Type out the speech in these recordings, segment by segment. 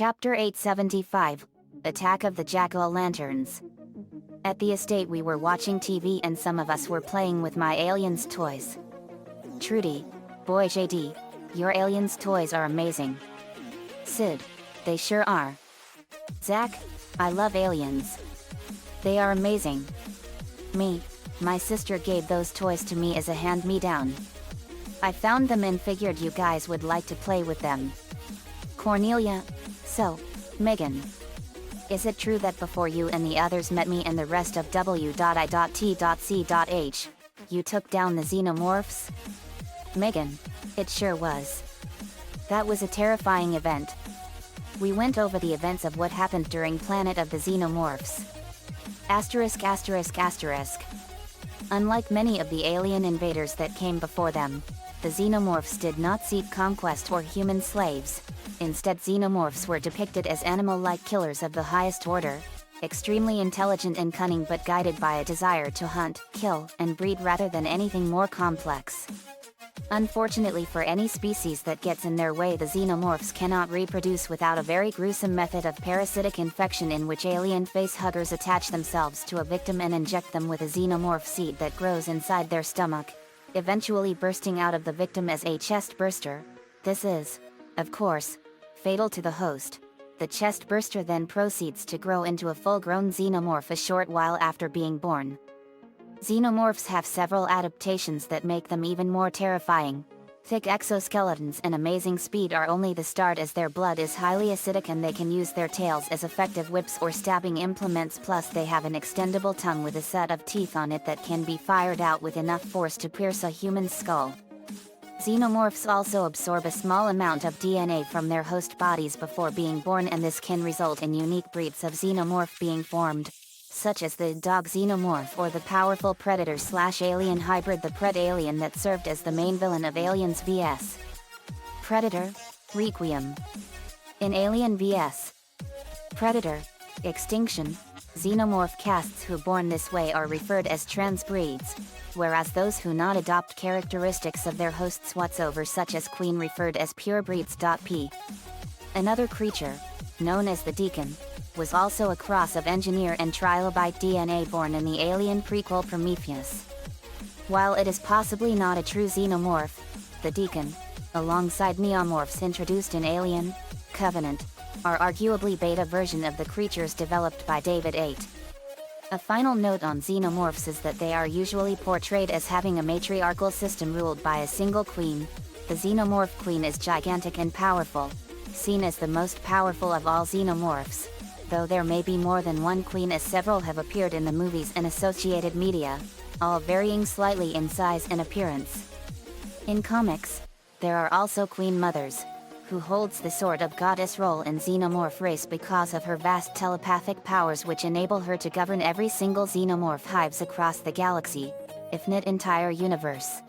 Chapter 875, Attack of the Jack-o'-lanterns. At the estate we were watching TV and some of us were playing with my aliens toys. Trudy, boy JD, your aliens toys are amazing. Sid, they sure are. Zach, I love aliens. They are amazing. Me, my sister gave those toys to me as a hand-me-down. I found them and figured you guys would like to play with them. Cornelia, so, Megan. Is it true that before you and the others met me and the rest of W.I.T.C.H, you took down the xenomorphs? Megan, it sure was. That was a terrifying event. We went over the events of what happened during Planet of the Xenomorphs. *****. Unlike many of the alien invaders that came before them, the xenomorphs did not seek conquest or human slaves. Instead, xenomorphs were depicted as animal-like killers of the highest order, extremely intelligent and cunning but guided by a desire to hunt, kill, and breed rather than anything more complex. Unfortunately for any species that gets in their way, the xenomorphs cannot reproduce without a very gruesome method of parasitic infection in which alien facehuggers attach themselves to a victim and inject them with a xenomorph seed that grows inside their stomach, eventually bursting out of the victim as a chest burster. This is, of course, fatal to the host. The chest burster then proceeds to grow into a full-grown xenomorph a short while after being born. Xenomorphs have several adaptations that make them even more terrifying. Thick exoskeletons and amazing speed are only the start, as their blood is highly acidic and they can use their tails as effective whips or stabbing implements, plus they have an extendable tongue with a set of teeth on it that can be fired out with enough force to pierce a human skull. Xenomorphs also absorb a small amount of DNA from their host bodies before being born, and this can result in unique breeds of xenomorph being formed, such as the dog xenomorph or the powerful predator/alien hybrid, the Pred-Alien that served as the main villain of Aliens vs. Predator, Requiem. In Alien vs. Predator, Extinction, xenomorph casts who born this way are referred as transbreeds, whereas those who not adopt characteristics of their hosts whatsoever, such as Queen, referred as purebreeds. P. Another creature, known as the Deacon, was also a cross of engineer and trilobite DNA born in the alien prequel Prometheus. While it is possibly not a true xenomorph, the Deacon, alongside neomorphs introduced in Alien Covenant, are arguably beta version of the creatures developed by David 8. A final note on xenomorphs is that they are usually portrayed as having a matriarchal system ruled by a single queen. The xenomorph queen is gigantic and powerful, seen as the most powerful of all xenomorphs, though there may be more than one queen, as several have appeared in the movies and associated media, all varying slightly in size and appearance. In comics, there are also Queen Mothers, who holds the sort of goddess role in xenomorph race because of her vast telepathic powers which enable her to govern every single xenomorph hives across the galaxy, if not entire universe.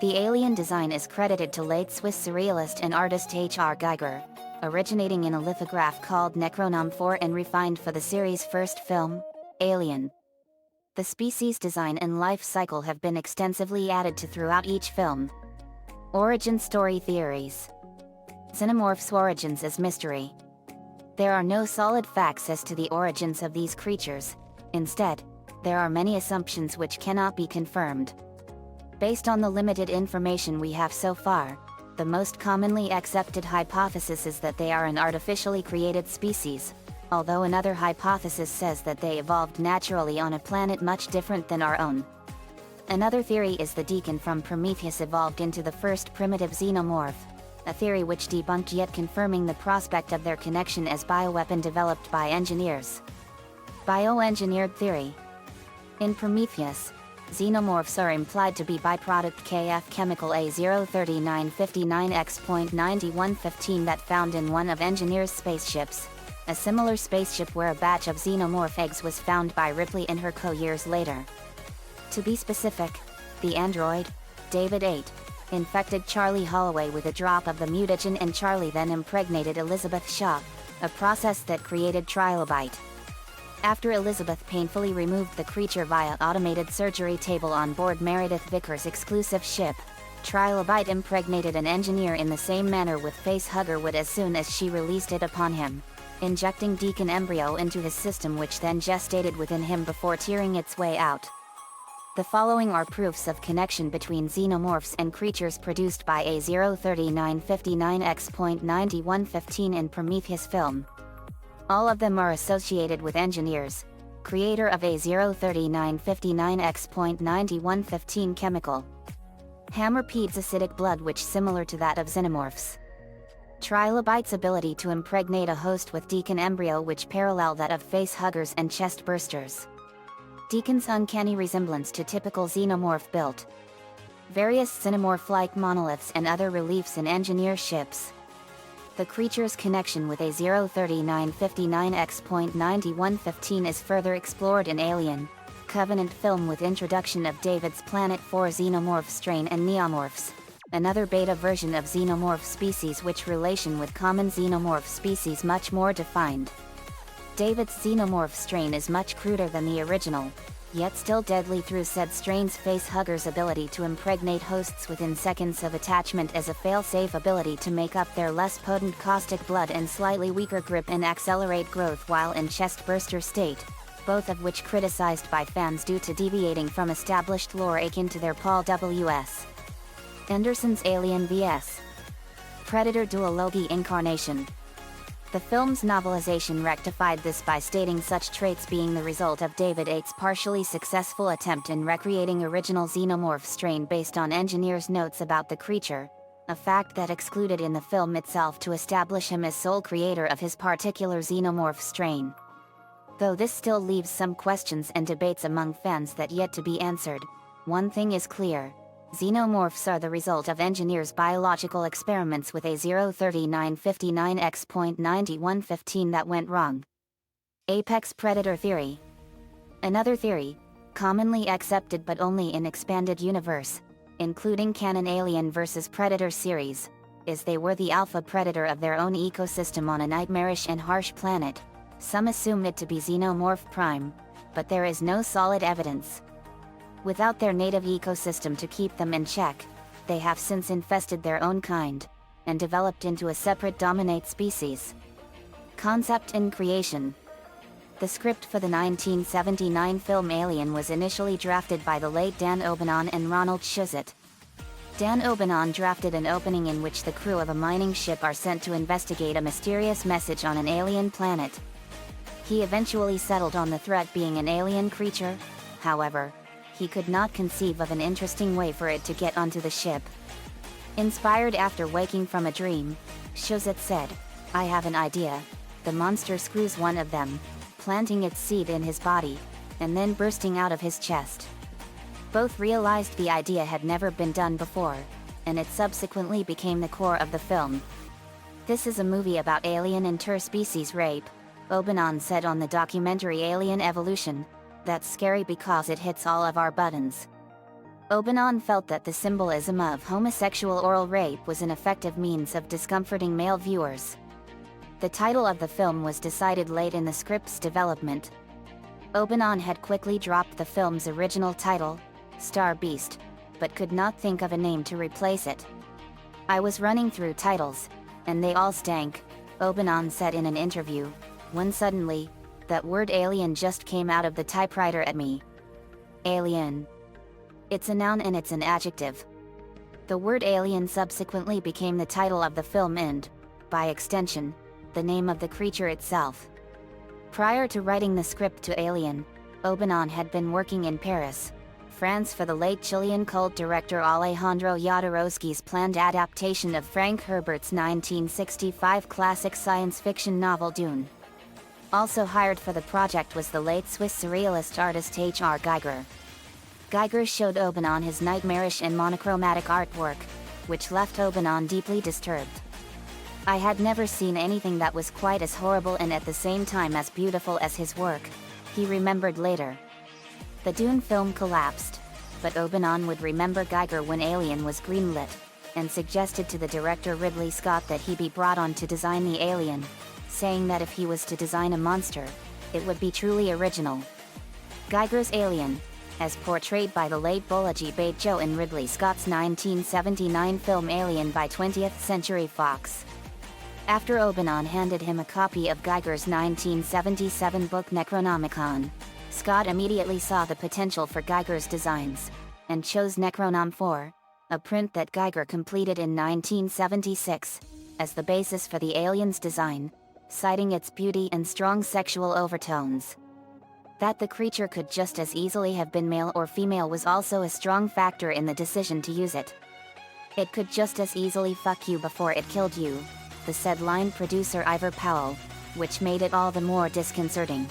The alien design is credited to late Swiss surrealist and artist H.R. Giger, originating in a lithograph called Necronom 4 and refined for the series' first film, Alien. The species design and life cycle have been extensively added to throughout each film. Origin story theories. Xenomorphs' origins is mystery. There are no solid facts as to the origins of these creatures. Instead, there are many assumptions which cannot be confirmed. Based on the limited information we have so far, the most commonly accepted hypothesis is that they are an artificially created species, although another hypothesis says that they evolved naturally on a planet much different than our own. Another theory is the Deacon from Prometheus evolved into the first primitive xenomorph, a theory which debunked yet confirming the prospect of their connection as bioweapon developed by engineers. Bioengineered theory. In Prometheus, xenomorphs are implied to be byproduct KF chemical A03959X.9115 that found in one of engineers' spaceships, a similar spaceship where a batch of xenomorph eggs was found by Ripley and her co years later. To be specific, the android, David 8, infected Charlie Holloway with a drop of the mutagen, and Charlie then impregnated Elizabeth Shaw, a process that created trilobite. After Elizabeth painfully removed the creature via automated surgery table on board Meredith Vickers' exclusive ship, Trilobite impregnated an engineer in the same manner with Facehugger would as soon as she released it upon him, injecting Deacon embryo into his system, which then gestated within him before tearing its way out. The following are proofs of connection between xenomorphs and creatures produced by A03959X.9115 in Prometheus film. All of them are associated with engineers, creator of A03959X.9115 chemical. Hammer-Pede's acidic blood, which similar to that of xenomorphs. Trilobite's ability to impregnate a host with Deacon embryo, which parallel that of face-huggers and chest-bursters. Deacon's uncanny resemblance to typical xenomorph built. Various xenomorph-like monoliths and other reliefs in engineer ships. The creature's connection with A03959X.9115 is further explored in Alien Covenant film with introduction of David's Planet 4 xenomorph strain and neomorphs, another beta version of xenomorph species, which relation with common xenomorph species much more defined. David's xenomorph strain is much cruder than the original, yet still deadly through said strain's face-hugger's ability to impregnate hosts within seconds of attachment as a fail-safe ability to make up their less potent caustic blood and slightly weaker grip and accelerate growth while in chest-burster state, both of which criticized by fans due to deviating from established lore akin to their Paul W.S. Anderson's Alien vs. Predator duology incarnation. The film's novelization rectified this by stating such traits being the result of David Eights' partially successful attempt in recreating original xenomorph strain based on engineers' notes about the creature, a fact that excluded in the film itself to establish him as sole creator of his particular xenomorph strain. Though this still leaves some questions and debates among fans that yet to be answered, one thing is clear: xenomorphs are the result of engineers' biological experiments with A03959X.9115 that went wrong. Apex Predator Theory. Another theory, commonly accepted but only in expanded universe, including canon Alien vs. Predator series, is they were the alpha predator of their own ecosystem on a nightmarish and harsh planet. Some assume it to be Xenomorph Prime, but there is no solid evidence. Without their native ecosystem to keep them in check, they have since infested their own kind, and developed into a separate dominate species. Concept and creation. The script for the 1979 film Alien was initially drafted by the late Dan O'Bannon and Ronald Shusett. Dan O'Bannon drafted an opening in which the crew of a mining ship are sent to investigate a mysterious message on an alien planet. He eventually settled on the threat being an alien creature. However, he could not conceive of an interesting way for it to get onto the ship. Inspired after waking from a dream, Shusett said, "I have an idea." The monster screws one of them, planting its seed in his body, and then bursting out of his chest. Both realized the idea had never been done before, and it subsequently became the core of the film. "This is a movie about alien interspecies rape," O'Bannon said on the documentary Alien Evolution. "That's scary because it hits all of our buttons." O'Bannon felt that the symbolism of homosexual oral rape was an effective means of discomforting male viewers. The title of the film was decided late in the script's development. O'Bannon had quickly dropped the film's original title, Star Beast, but could not think of a name to replace it. "I was running through titles, and they all stank," O'Bannon said in an interview, when suddenly, that word alien just came out of the typewriter at me. Alien. It's a noun and it's an adjective. The word alien subsequently became the title of the film and, by extension, the name of the creature itself. Prior to writing the script to Alien, O'Bannon had been working in Paris, France for the late Chilean cult director Alejandro Jodorowsky's planned adaptation of Frank Herbert's 1965 classic science fiction novel Dune. Also hired for the project was the late Swiss surrealist artist H.R. Giger. Giger showed O'Bannon his nightmarish and monochromatic artwork, which left O'Bannon deeply disturbed. "I had never seen anything that was quite as horrible and at the same time as beautiful as his work," he remembered later. The Dune film collapsed, but O'Bannon would remember Giger when Alien was greenlit, and suggested to the director Ridley Scott that he be brought on to design the alien, saying that if he was to design a monster, it would be truly original. Giger's Alien, as portrayed by the late Bolaji Batejo in Ridley Scott's 1979 film Alien by 20th Century Fox. After Obanon handed him a copy of Giger's 1977 book Necronomicon, Scott immediately saw the potential for Giger's designs, and chose Necronom 4, a print that Giger completed in 1976, as the basis for the alien's design, citing its beauty and strong sexual overtones. That the creature could just as easily have been male or female was also a strong factor in the decision to use it. "It could just as easily fuck you before it killed you," the said line producer Ivor Powell, which made it all the more disconcerting.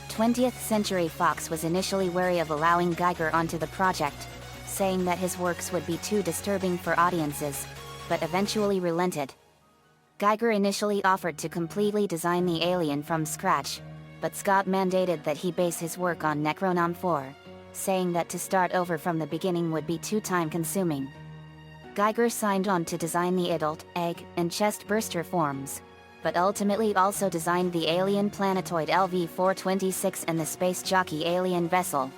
20th Century Fox was initially wary of allowing Giger onto the project, saying that his works would be too disturbing for audiences, but eventually relented. Giger initially offered to completely design the alien from scratch, but Scott mandated that he base his work on Necronom 4, saying that to start over from the beginning would be too time-consuming. Giger signed on to design the adult, egg, and chest burster forms, but ultimately also designed the alien planetoid LV-426 and the space jockey alien vessel.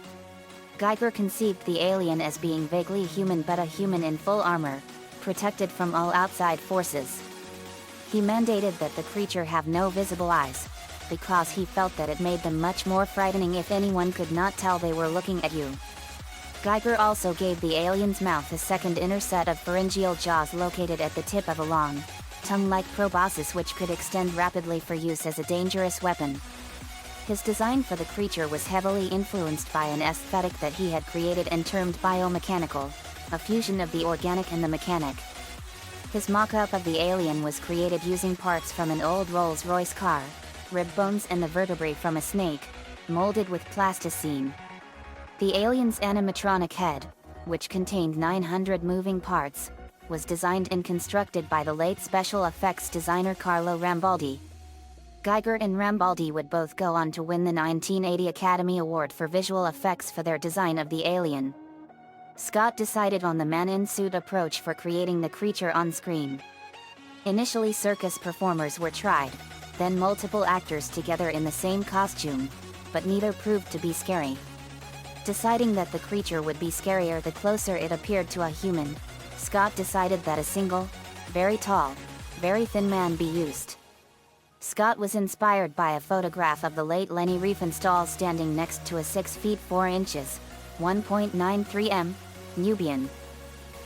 Giger conceived the alien as being vaguely human but a human in full armor, protected from all outside forces. He mandated that the creature have no visible eyes, because he felt that it made them much more frightening if anyone could not tell they were looking at you. Giger also gave the alien's mouth a second inner set of pharyngeal jaws located at the tip of a long, tongue-like proboscis which could extend rapidly for use as a dangerous weapon. His design for the creature was heavily influenced by an aesthetic that he had created and termed biomechanical, a fusion of the organic and the mechanic. His mock-up of the alien was created using parts from an old Rolls-Royce car, rib bones and the vertebrae from a snake, molded with plasticine. The alien's animatronic head, which contained 900 moving parts, was designed and constructed by the late special effects designer Carlo Rambaldi. Giger and Rambaldi would both go on to win the 1980 Academy Award for Visual Effects for their design of the alien. Scott decided on the man-in-suit approach for creating the creature on screen. Initially circus performers were tried, then multiple actors together in the same costume, but neither proved to be scary. Deciding that the creature would be scarier the closer it appeared to a human, Scott decided that a single, very tall, very thin man be used. Scott was inspired by a photograph of the late Leni Riefenstahl standing next to a 6 feet 4 inches, 1.93 m, Nubian.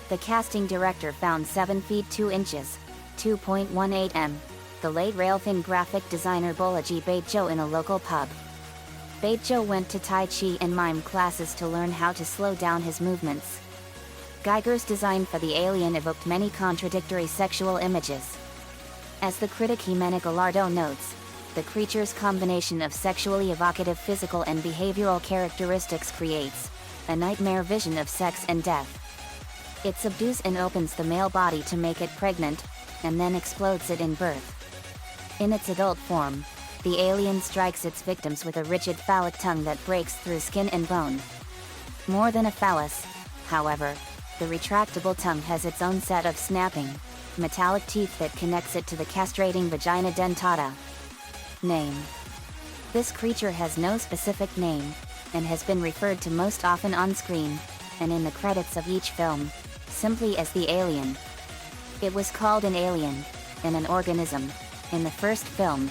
The casting director found 7 feet 2 inches, 2.18 m, the late rail-thin graphic designer Bolaji Batejo in a local pub. Batejo went to Tai Chi and mime classes to learn how to slow down his movements. Giger's design for the alien evoked many contradictory sexual images. As the critic Jimena Gallardo notes, the creature's combination of sexually evocative physical and behavioral characteristics creates a nightmare vision of sex and death. It subdues and opens the male body to make it pregnant, and then explodes it in birth. In its adult form, the alien strikes its victims with a rigid phallic tongue that breaks through skin and bone. More than a phallus, however, the retractable tongue has its own set of snapping, metallic teeth that connects it to the castrating vagina dentata. Name. This creature has no specific name, and has been referred to most often on screen, and in the credits of each film, simply as the alien. It was called an alien, and an organism, in the first film.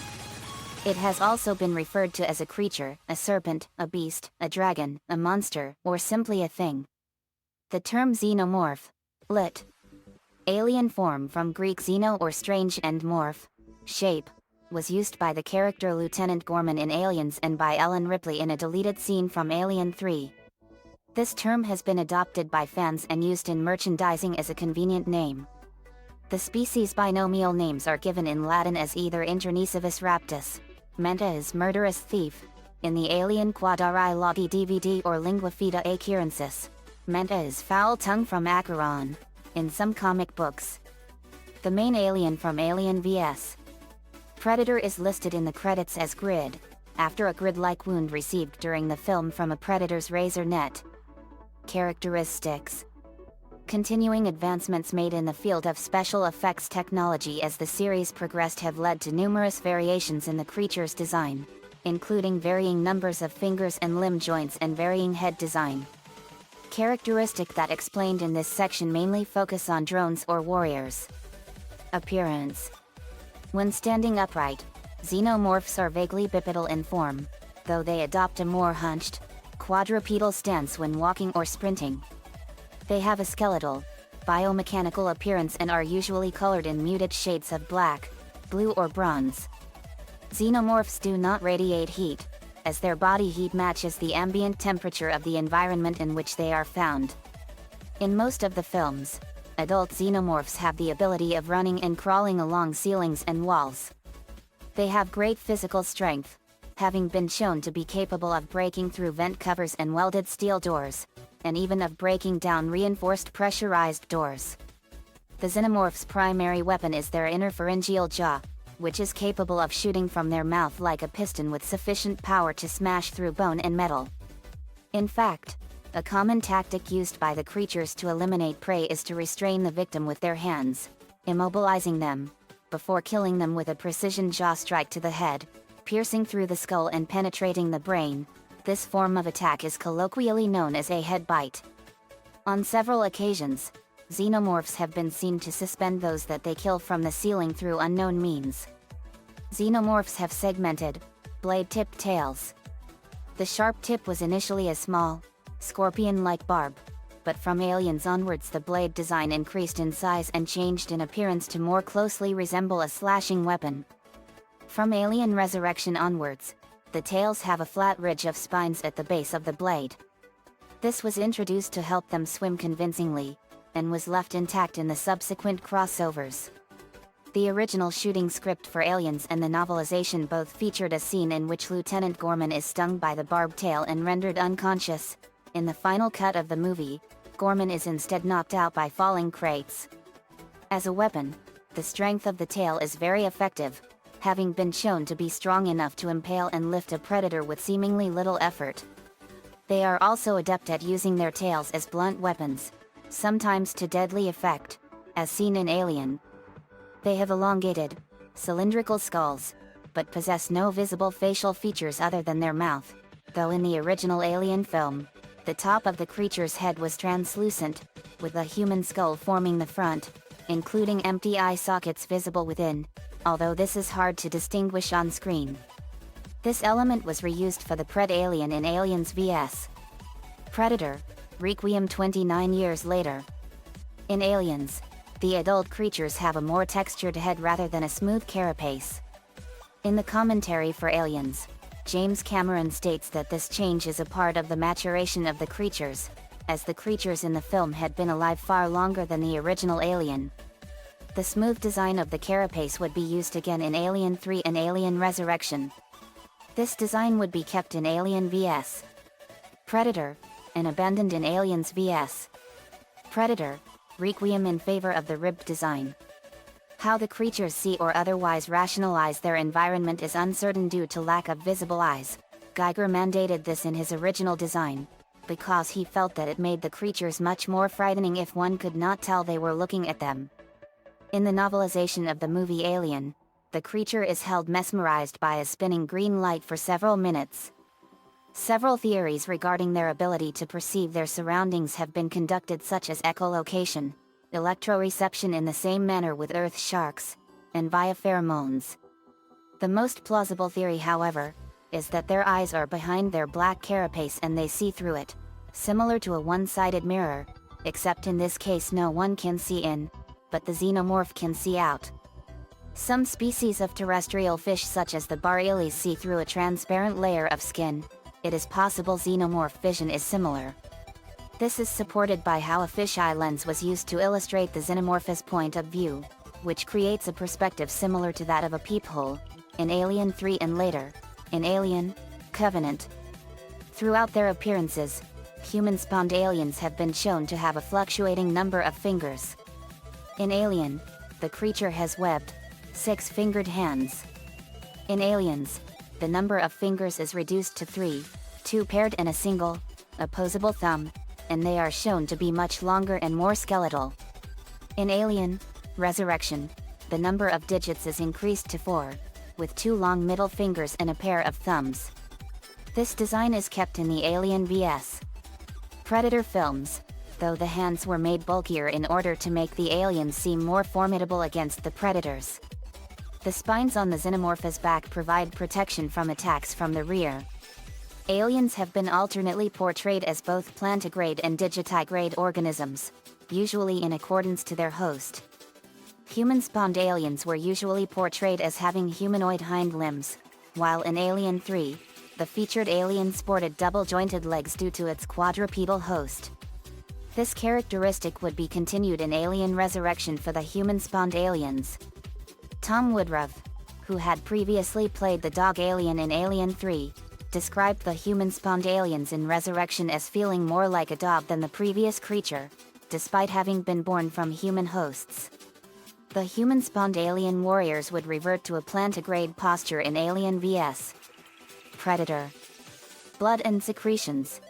It has also been referred to as a creature, a serpent, a beast, a dragon, a monster, or simply a thing. The term xenomorph, lit. Alien form from Greek xeno or strange and morph, shape, was used by the character Lieutenant Gorman in Aliens and by Ellen Ripley in a deleted scene from Alien 3. This term has been adopted by fans and used in merchandising as a convenient name. The species' binomial names are given in Latin as either Internecivus raptus, meant as murderous thief, in the Alien Quadari Logi DVD, or Lingua Fida Acherensis, meant as foul tongue from Acheron, in some comic books. The main alien from Alien vs. Predator is listed in the credits as Grid, after a grid-like wound received during the film from a predator's razor net. Characteristics. Continuing advancements made in the field of special effects technology as the series progressed have led to numerous variations in the creature's design. including varying numbers of fingers and limb joints and varying head design. Characteristic that explained in this section mainly focus on drones or warriors. Appearance. When standing upright, xenomorphs are vaguely bipedal in form, though they adopt a more hunched, quadrupedal stance when walking or sprinting. They have a skeletal, biomechanical appearance and are usually colored in muted shades of black, blue or bronze. Xenomorphs do not radiate heat, as their body heat matches the ambient temperature of the environment in which they are found. In most of the films, adult xenomorphs have the ability of running and crawling along ceilings and walls. They have great physical strength, having been shown to be capable of breaking through vent covers and welded steel doors, and even of breaking down reinforced pressurized doors. The xenomorph's primary weapon is their interpharyngeal jaw, which is capable of shooting from their mouth like a piston with sufficient power to smash through bone and metal. In fact, a common tactic used by the creatures to eliminate prey is to restrain the victim with their hands, immobilizing them, before killing them with a precision jaw strike to the head, piercing through the skull and penetrating the brain. This form of attack is colloquially known as a head bite. On several occasions, xenomorphs have been seen to suspend those that they kill from the ceiling through unknown means. Xenomorphs have segmented, blade-tipped tails. The sharp tip was initially a small, scorpion-like barb, but from Aliens onwards the blade design increased in size and changed in appearance to more closely resemble a slashing weapon. From Alien Resurrection onwards, the tails have a flat ridge of spines at the base of the blade. This was introduced to help them swim convincingly, and was left intact in the subsequent crossovers. The original shooting script for Aliens and the novelization both featured a scene in which Lieutenant Gorman is stung by the barbed tail and rendered unconscious. In the final cut of the movie, Gorman is instead knocked out by falling crates. As a weapon, the strength of the tail is very effective, having been shown to be strong enough to impale and lift a predator with seemingly little effort. They are also adept at using their tails as blunt weapons, sometimes to deadly effect, as seen in Alien. They have elongated, cylindrical skulls, but possess no visible facial features other than their mouth, though in the original Alien film, the top of the creature's head was translucent, with a human skull forming the front, including empty eye sockets visible within, although this is hard to distinguish on screen. This element was reused for the Pred alien in Aliens vs. Predator, Requiem 29 years later. In Aliens, the adult creatures have a more textured head rather than a smooth carapace. In the commentary for Aliens, James Cameron states that this change is a part of the maturation of the creatures, as the creatures in the film had been alive far longer than the original Alien. The smooth design of the carapace would be used again in Alien 3 and Alien Resurrection. This design would be kept in Alien vs. Predator, and abandoned in Aliens vs. Predator, Requiem in favor of the ribbed design. How the creatures see or otherwise rationalize their environment is uncertain due to lack of visible eyes. Giger mandated this in his original design, because he felt that it made the creatures much more frightening if one could not tell they were looking at them. In the novelization of the movie Alien, the creature is held mesmerized by a spinning green light for several minutes. Several theories regarding their ability to perceive their surroundings have been conducted, such as echolocation, electroreception in the same manner with Earth sharks, and via pheromones. The most plausible theory, however, is that their eyes are behind their black carapace and they see through it, similar to a one-sided mirror, except in this case no one can see in, but the xenomorph can see out. Some species of terrestrial fish such as the Bareilles see through a transparent layer of skin. It is possible xenomorph vision is similar. This is supported by how a fisheye lens was used to illustrate the xenomorph's point of view, which creates a perspective similar to that of a peephole, in Alien 3 and later, in Alien, Covenant. Throughout their appearances, human-spawned aliens have been shown to have a fluctuating number of fingers. In Alien, the creature has webbed, 6-fingered hands. In Aliens, the number of fingers is reduced to 3, 2 paired and a single, opposable thumb, and they are shown to be much longer and more skeletal. In Alien Resurrection, the number of digits is increased to 4, with 2 long middle fingers and a pair of thumbs. This design is kept in the Alien vs. Predator films, though the hands were made bulkier in order to make the aliens seem more formidable against the predators. The spines on the xenomorph's back provide protection from attacks from the rear. Aliens have been alternately portrayed as both plantigrade and digitigrade organisms, usually in accordance to their host. Human-spawned aliens were usually portrayed as having humanoid hind limbs, while in Alien 3, the featured alien sported double-jointed legs due to its quadrupedal host. This characteristic would be continued in Alien Resurrection for the human-spawned aliens. Tom Woodruff, who had previously played the dog alien in Alien 3, described the human-spawned aliens in Resurrection as feeling more like a dog than the previous creature, despite having been born from human hosts. The human-spawned alien warriors would revert to a plantigrade posture in Alien vs. Predator. Blood and secretions.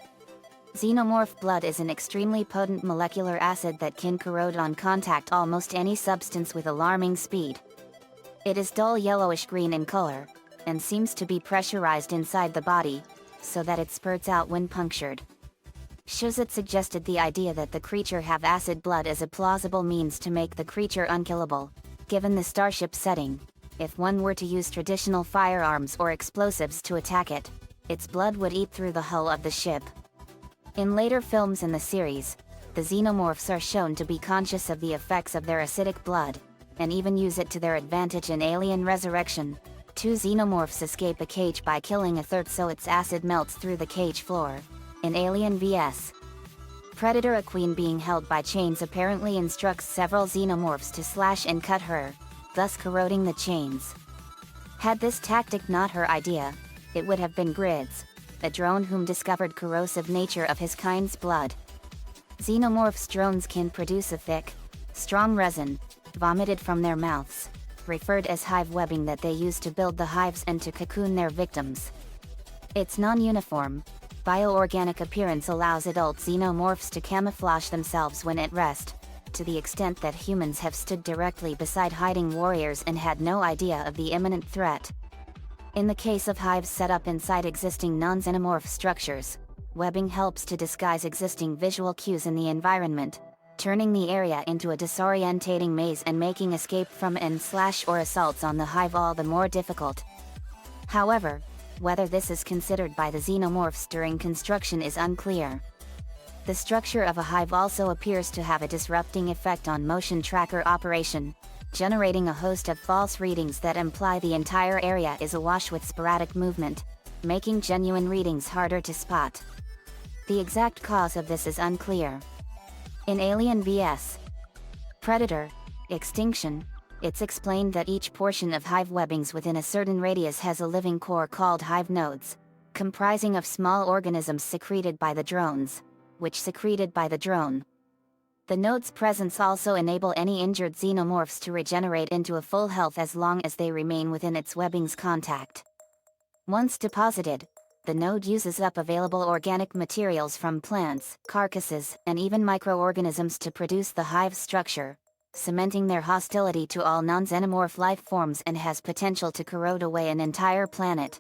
Xenomorph blood is an extremely potent molecular acid that can corrode on contact almost any substance with alarming speed. It is dull yellowish-green in color, and seems to be pressurized inside the body, so that it spurts out when punctured. Shuzet suggested the idea that the creature have acid blood as a plausible means to make the creature unkillable, given the starship setting. If one were to use traditional firearms or explosives to attack it, its blood would eat through the hull of the ship. In later films in the series, the xenomorphs are shown to be conscious of the effects of their acidic blood, and even use it to their advantage in Alien Resurrection. 2 xenomorphs escape a cage by killing a third so its acid melts through the cage floor. In Alien vs. Predator, a queen being held by chains apparently instructs several xenomorphs to slash and cut her, thus corroding the chains. Had this tactic not her idea, it would have been Grids, a drone whom discovered corrosive nature of his kind's blood. Xenomorphs' drones can produce a thick, strong resin, vomited from their mouths, referred as hive webbing that they use to build the hives and to cocoon their victims. Its non-uniform, bioorganic appearance allows adult xenomorphs to camouflage themselves when at rest, to the extent that humans have stood directly beside hiding warriors and had no idea of the imminent threat. In the case of hives set up inside existing non-xenomorph structures, webbing helps to disguise existing visual cues in the environment, turning the area into a disorientating maze and making escape from or assaults on the hive all the more difficult. However, whether this is considered by the xenomorphs during construction is unclear. The structure of a hive also appears to have a disrupting effect on motion tracker operation, generating a host of false readings that imply the entire area is awash with sporadic movement, making genuine readings harder to spot. The exact cause of this is unclear. In Alien vs. Predator, Extinction, it's explained that each portion of hive webbings within a certain radius has a living core called hive nodes, comprising of small organisms secreted by the drones, which secreted by the drone. The node's presence also enable any injured xenomorphs to regenerate into a full health as long as they remain within its webbing's contact. Once deposited, the node uses up available organic materials from plants, carcasses, and even microorganisms to produce the hive's structure, cementing their hostility to all non-xenomorph life forms and has potential to corrode away an entire planet.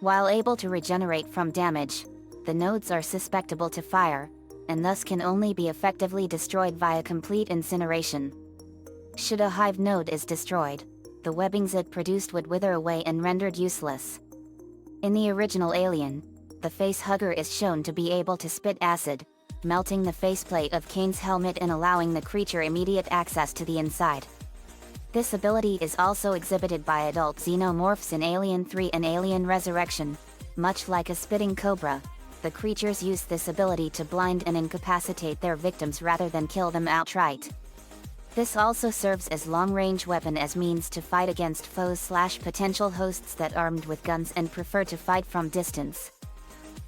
While able to regenerate from damage, the nodes are susceptible to fire, and thus can only be effectively destroyed via complete incineration. Should a hive node is destroyed, the webbings it produced would wither away and rendered useless. In the original Alien, the face hugger is shown to be able to spit acid, melting the faceplate of Kane's helmet and allowing the creature immediate access to the inside. This ability is also exhibited by adult xenomorphs in Alien 3 and Alien Resurrection. Much like a spitting cobra, the creatures use this ability to blind and incapacitate their victims rather than kill them outright. This also serves as long-range weapon as means to fight against foes/potential hosts that armed with guns and prefer to fight from distance.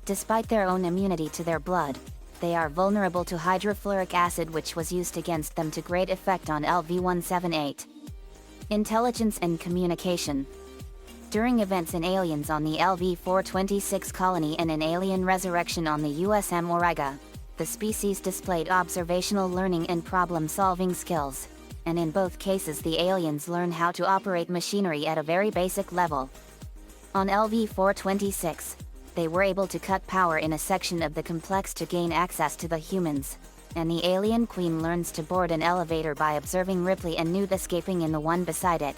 Despite their own immunity to their blood, they are vulnerable to hydrofluoric acid, which was used against them to great effect on LV-178. Intelligence and communication. During events in Aliens on the LV-426 colony and in Alien Resurrection on the USM Auriga, the species displayed observational learning and problem-solving skills. and in both cases the aliens learn how to operate machinery at a very basic level. On LV-426, they were able to cut power in a section of the complex to gain access to the humans, and the alien queen learns to board an elevator by observing Ripley and Newt escaping in the one beside it.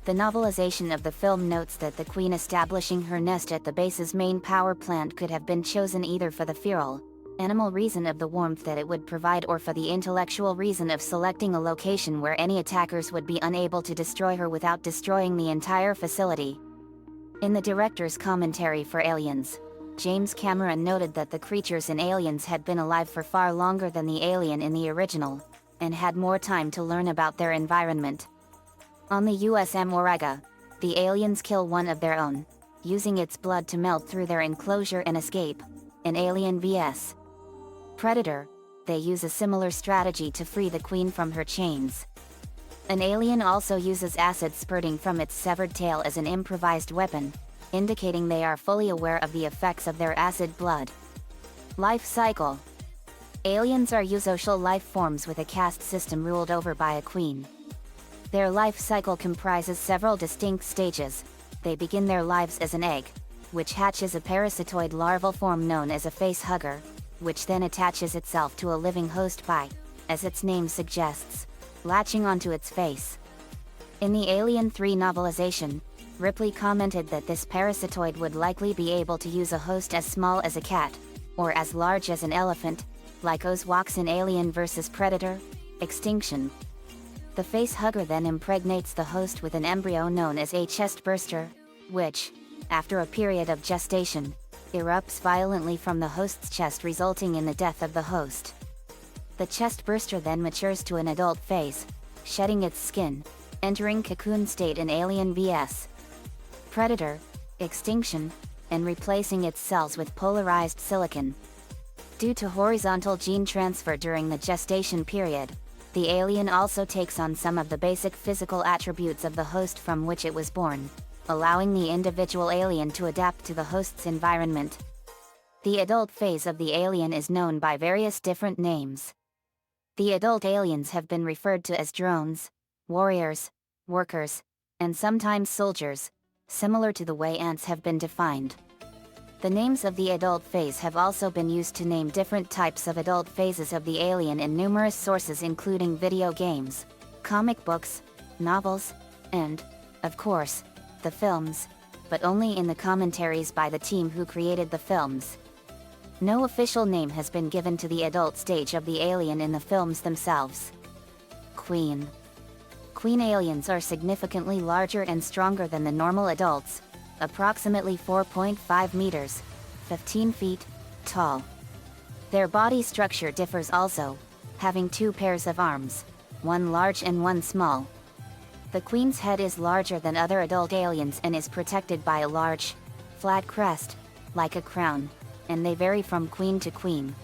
The novelization of the film notes that the queen establishing her nest at the base's main power plant could have been chosen either for the feral, animal reason of the warmth that it would provide or for the intellectual reason of selecting a location where any attackers would be unable to destroy her without destroying the entire facility. In the director's commentary for Aliens, James Cameron noted that the creatures in Aliens had been alive for far longer than the alien in the original, and had more time to learn about their environment. On the USM Auriga, the aliens kill one of their own, using its blood to melt through their enclosure and escape. In Alien vs. Predator, they use a similar strategy to free the queen from her chains. An alien also uses acid spurting from its severed tail as an improvised weapon, indicating they are fully aware of the effects of their acid blood. Life cycle. Aliens are eusocial life forms with a caste system ruled over by a queen. Their life cycle comprises several distinct stages. They begin their lives as an egg, which hatches a parasitoid larval form known as a face hugger, which then attaches itself to a living host by, as its name suggests, latching onto its face. In the Alien 3 novelization, Ripley commented that this parasitoid would likely be able to use a host as small as a cat, or as large as an elephant, like Oz walks in Alien vs. Predator, Extinction. The face hugger then impregnates the host with an embryo known as a chest burster, which, after a period of gestation, erupts violently from the host's chest, resulting in the death of the host. The chest burster then matures to an adult phase, shedding its skin, entering cocoon state in Alien vs. Predator, Extinction, and replacing its cells with polarized silicon. Due to horizontal gene transfer during the gestation period, the alien also takes on some of the basic physical attributes of the host from which it was born, allowing the individual alien to adapt to the host's environment. The adult phase of the alien is known by various different names. The adult aliens have been referred to as drones, warriors, workers, and sometimes soldiers, similar to the way ants have been defined. The names of the adult phase have also been used to name different types of adult phases of the alien in numerous sources including video games, comic books, novels, and, of course, the films, but only in the commentaries by the team who created the films. No official name has been given to the adult stage of the alien in the films themselves. Queen. Queen aliens are significantly larger and stronger than the normal adults, approximately 4.5 meters, 15 feet, tall. Their body structure differs also, having two pairs of arms, one large and one small. The queen's head is larger than other adult aliens and is protected by a large, flat crest, like a crown, and they vary from queen to queen.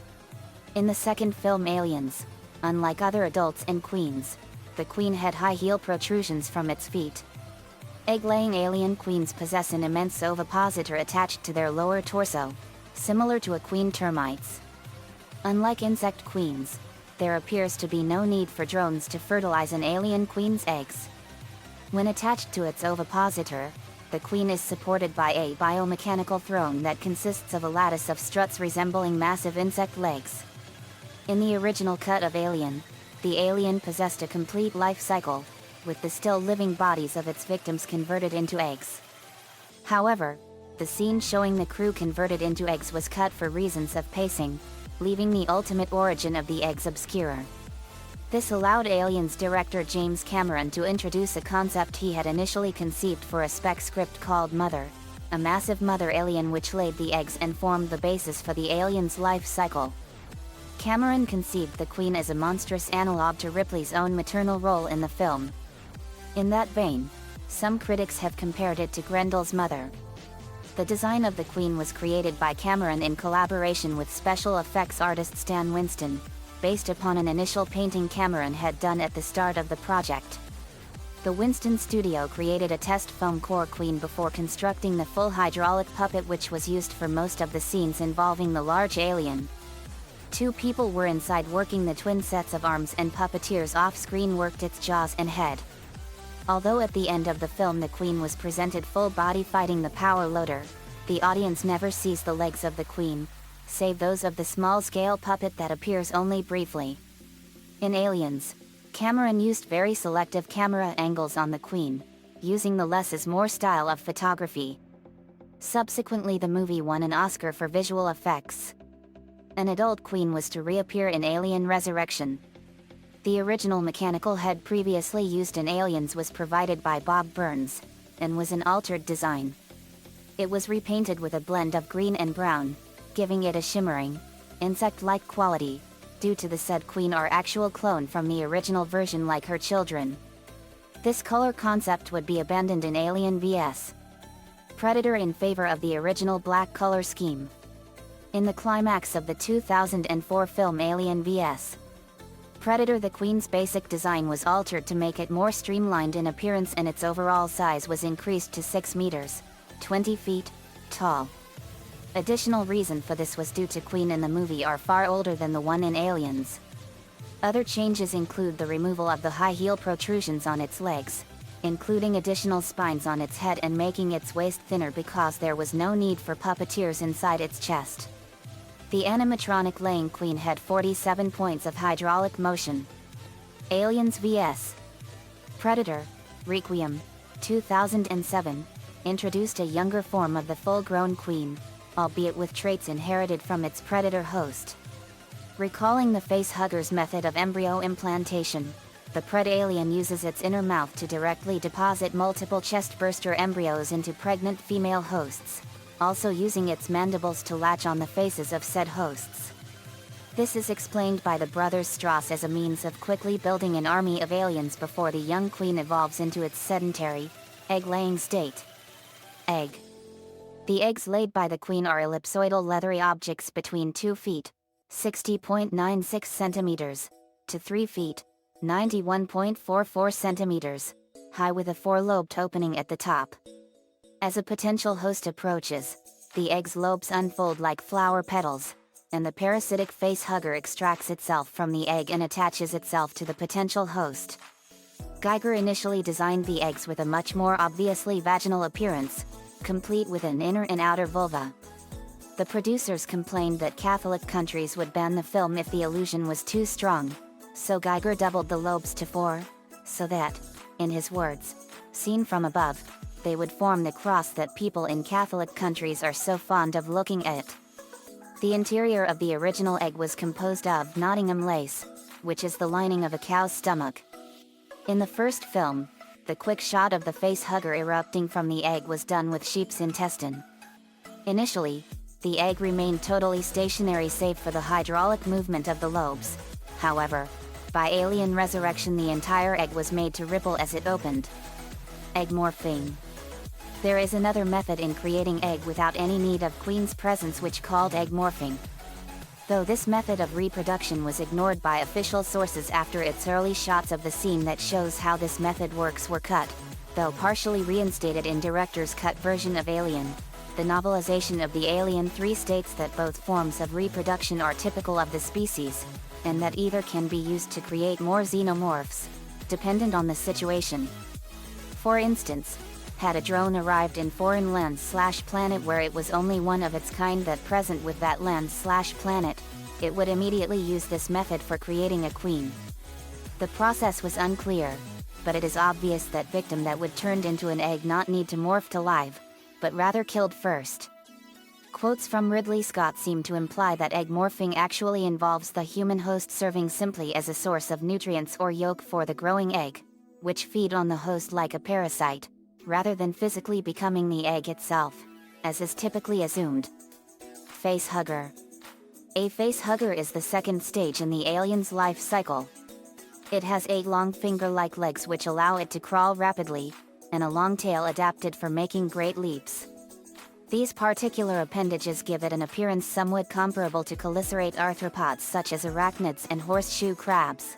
In the second film Aliens, unlike other adults and queens, the queen had high heel protrusions from its feet. Egg-laying alien queens possess an immense ovipositor attached to their lower torso, similar to a queen termite's. Unlike insect queens, there appears to be no need for drones to fertilize an alien queen's eggs. When attached to its ovipositor, the queen is supported by a biomechanical throne that consists of a lattice of struts resembling massive insect legs. In the original cut of Alien, the alien possessed a complete life cycle, with the still living bodies of its victims converted into eggs. However, the scene showing the crew converted into eggs was cut for reasons of pacing, leaving the ultimate origin of the eggs obscure. This allowed Aliens director James Cameron to introduce a concept he had initially conceived for a spec script called Mother, a massive mother alien which laid the eggs and formed the basis for the alien's life cycle. Cameron conceived the queen as a monstrous analog to Ripley's own maternal role in the film. In that vein, some critics have compared it to Grendel's mother. The design of the queen was created by Cameron in collaboration with special effects artist Stan Winston, based upon an initial painting Cameron had done at the start of the project. The Winston studio created a test foam core queen before constructing the full hydraulic puppet which was used for most of the scenes involving the large alien. 2 people were inside working the twin sets of arms, and puppeteers off-screen worked its jaws and head. Although at the end of the film the Queen was presented full body fighting the power loader, the audience never sees the legs of the Queen, save those of the small-scale puppet that appears only briefly. In Aliens, Cameron used very selective camera angles on the Queen, using the less is more style of photography. Subsequently, the movie won an Oscar for visual effects. An adult Queen was to reappear in Alien Resurrection. The original mechanical head previously used in Aliens was provided by Bob Burns, and was an altered design. It was repainted with a blend of green and brown, giving it a shimmering, insect-like quality, due to the said Queen our actual clone from the original version like her children. This color concept would be abandoned in Alien vs. Predator in favor of the original black color scheme. In the climax of the 2004 film Alien vs. Predator, the Queen's basic design was altered to make it more streamlined in appearance, and its overall size was increased to 6 meters, 20 feet, tall. Additional reason for this was due to Queen in the movie are far older than the one in Aliens. Other changes include the removal of the high heel protrusions on its legs, including additional spines on its head and making its waist thinner because there was no need for puppeteers inside its chest. The animatronic laying Queen had 47 points of hydraulic motion. Aliens vs. Predator, Requiem, 2007, introduced a younger form of the full-grown Queen, albeit with traits inherited from its Predator host. Recalling the facehugger's method of embryo implantation, the Pred alien uses its inner mouth to directly deposit multiple chest-burster embryos into pregnant female hosts, also using its mandibles to latch on the faces of said hosts. This is explained by the brothers Strauss as a means of quickly building an army of aliens before the young Queen evolves into its sedentary, egg-laying state. Egg. The eggs laid by the Queen are ellipsoidal leathery objects between 2 feet, 60.96 centimeters, to 3 feet, 91.44 centimeters, high with a 4-lobed opening at the top. As a potential host approaches, the egg's lobes unfold like flower petals, and the parasitic facehugger extracts itself from the egg and attaches itself to the potential host. Giger initially designed the eggs with a much more obviously vaginal appearance, complete with an inner and outer vulva. The producers complained that Catholic countries would ban the film if the illusion was too strong, so Giger doubled the lobes to 4, so that, in his words, seen from above, they would form the cross that people in Catholic countries are so fond of looking at. The interior of the original egg was composed of Nottingham lace, which is the lining of a cow's stomach. In the first film, the quick shot of the facehugger erupting from the egg was done with sheep's intestine. Initially, the egg remained totally stationary save for the hydraulic movement of the lobes. However, by Alien Resurrection the entire egg was made to ripple as it opened. Egg morphing. There is another method in creating egg without any need of Queen's presence which called egg morphing. Though this method of reproduction was ignored by official sources after its early shots of the scene that shows how this method works were cut, though partially reinstated in director's cut version of Alien. The novelization of the Alien 3 states that both forms of reproduction are typical of the species, and that either can be used to create more xenomorphs, dependent on the situation. For instance, had a drone arrived in foreign land/planet where it was only one of its kind that present with that land/planet, it would immediately use this method for creating a queen. The process was unclear, but it is obvious that victim that would turned into an egg not need to morph to live, but rather killed first. Quotes from Ridley Scott seem to imply that egg morphing actually involves the human host serving simply as a source of nutrients or yolk for the growing egg, which feed on the host like a parasite, rather than physically becoming the egg itself, as is typically assumed. Facehugger. A facehugger is the second stage in the alien's life cycle. It has 8 long finger-like legs which allow it to crawl rapidly, and a long tail adapted for making great leaps. These particular appendages give it an appearance somewhat comparable to chelicerate arthropods such as arachnids and horseshoe crabs.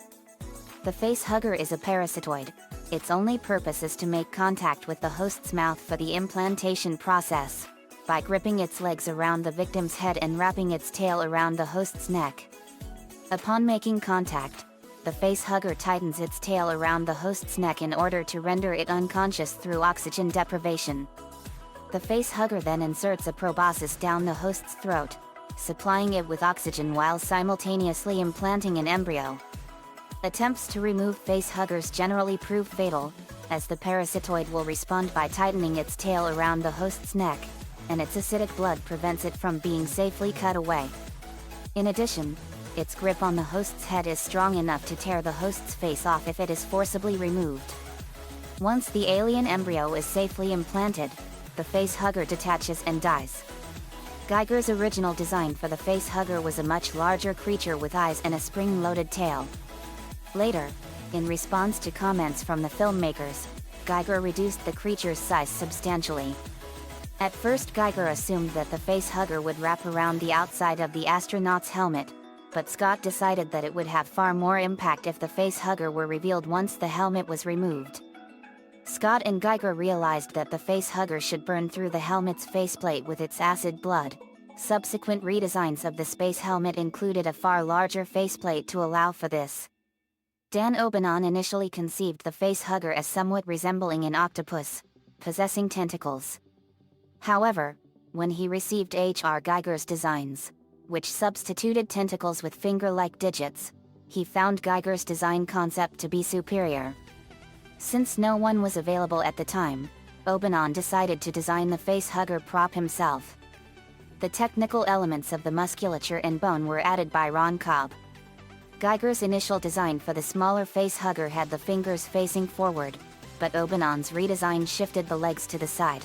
The facehugger is a parasitoid. Its only purpose is to make contact with the host's mouth for the implantation process, by gripping its legs around the victim's head and wrapping its tail around the host's neck. Upon making contact, the facehugger tightens its tail around the host's neck in order to render it unconscious through oxygen deprivation. The facehugger then inserts a proboscis down the host's throat, supplying it with oxygen while simultaneously implanting an embryo. Attempts to remove facehuggers generally prove fatal, as the parasitoid will respond by tightening its tail around the host's neck, and its acidic blood prevents it from being safely cut away. In addition, its grip on the host's head is strong enough to tear the host's face off if it is forcibly removed. Once the alien embryo is safely implanted, the facehugger detaches and dies. Geiger's original design for the facehugger was a much larger creature with eyes and a spring-loaded tail. Later, in response to comments from the filmmakers, Geiger reduced the creature's size substantially. At first, Geiger assumed that the facehugger would wrap around the outside of the astronaut's helmet, but Scott decided that it would have far more impact if the facehugger were revealed once the helmet was removed. Scott and Geiger realized that the facehugger should burn through the helmet's faceplate with its acid blood. Subsequent redesigns of the space helmet included a far larger faceplate to allow for this. Dan Obanon initially conceived the facehugger as somewhat resembling an octopus, possessing tentacles. However, when he received H.R. Geiger's designs, which substituted tentacles with finger-like digits, he found Geiger's design concept to be superior. Since no one was available at the time, Obanon decided to design the facehugger prop himself. The technical elements of the musculature and bone were added by Ron Cobb. Geiger's initial design for the smaller facehugger had the fingers facing forward, but Obanon's redesign shifted the legs to the side.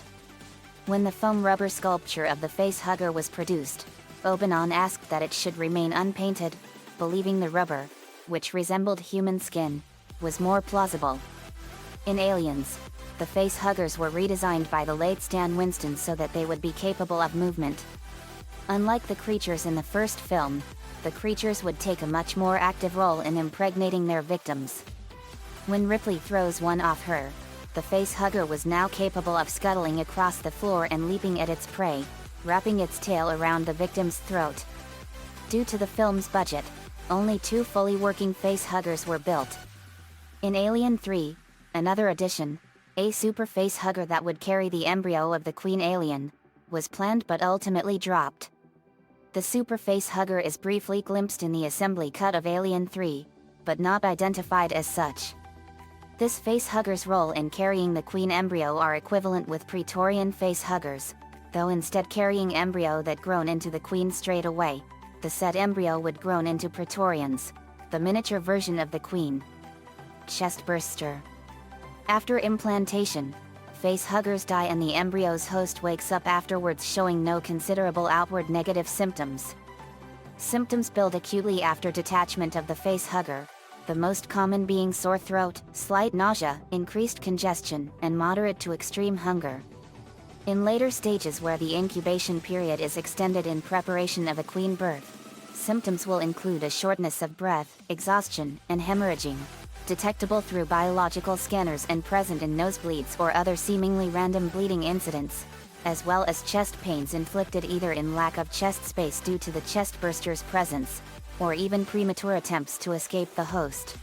When the foam rubber sculpture of the facehugger was produced, Obanon asked that it should remain unpainted, believing the rubber, which resembled human skin, was more plausible. In Aliens, the facehuggers were redesigned by the late Stan Winston so that they would be capable of movement. Unlike the creatures in the first film, the creatures would take a much more active role in impregnating their victims. When Ripley throws one off her, the facehugger was now capable of scuttling across the floor and leaping at its prey, wrapping its tail around the victim's throat. Due to the film's budget, only 2 fully working facehuggers were built. In Alien 3, another addition, a super facehugger that would carry the embryo of the Queen Alien, was planned but ultimately dropped. The super facehugger is briefly glimpsed in the assembly cut of Alien 3, but not identified as such. This facehugger's role in carrying the Queen embryo are equivalent with Praetorian facehuggers, though instead carrying embryo that grown into the Queen straight away, the said embryo would grown into Praetorians, the miniature version of the Queen. Chestburster. After implantation, facehuggers die and the embryo's host wakes up afterwards showing no considerable outward negative symptoms. Symptoms build acutely after detachment of the facehugger, the most common being sore throat, slight nausea, increased congestion, and moderate to extreme hunger. In later stages where the incubation period is extended in preparation of a queen birth, symptoms will include a shortness of breath, exhaustion, and hemorrhaging, detectable through biological scanners and present in nosebleeds or other seemingly random bleeding incidents, as well as chest pains inflicted either in lack of chest space due to the chestburster's presence, or even premature attempts to escape the host.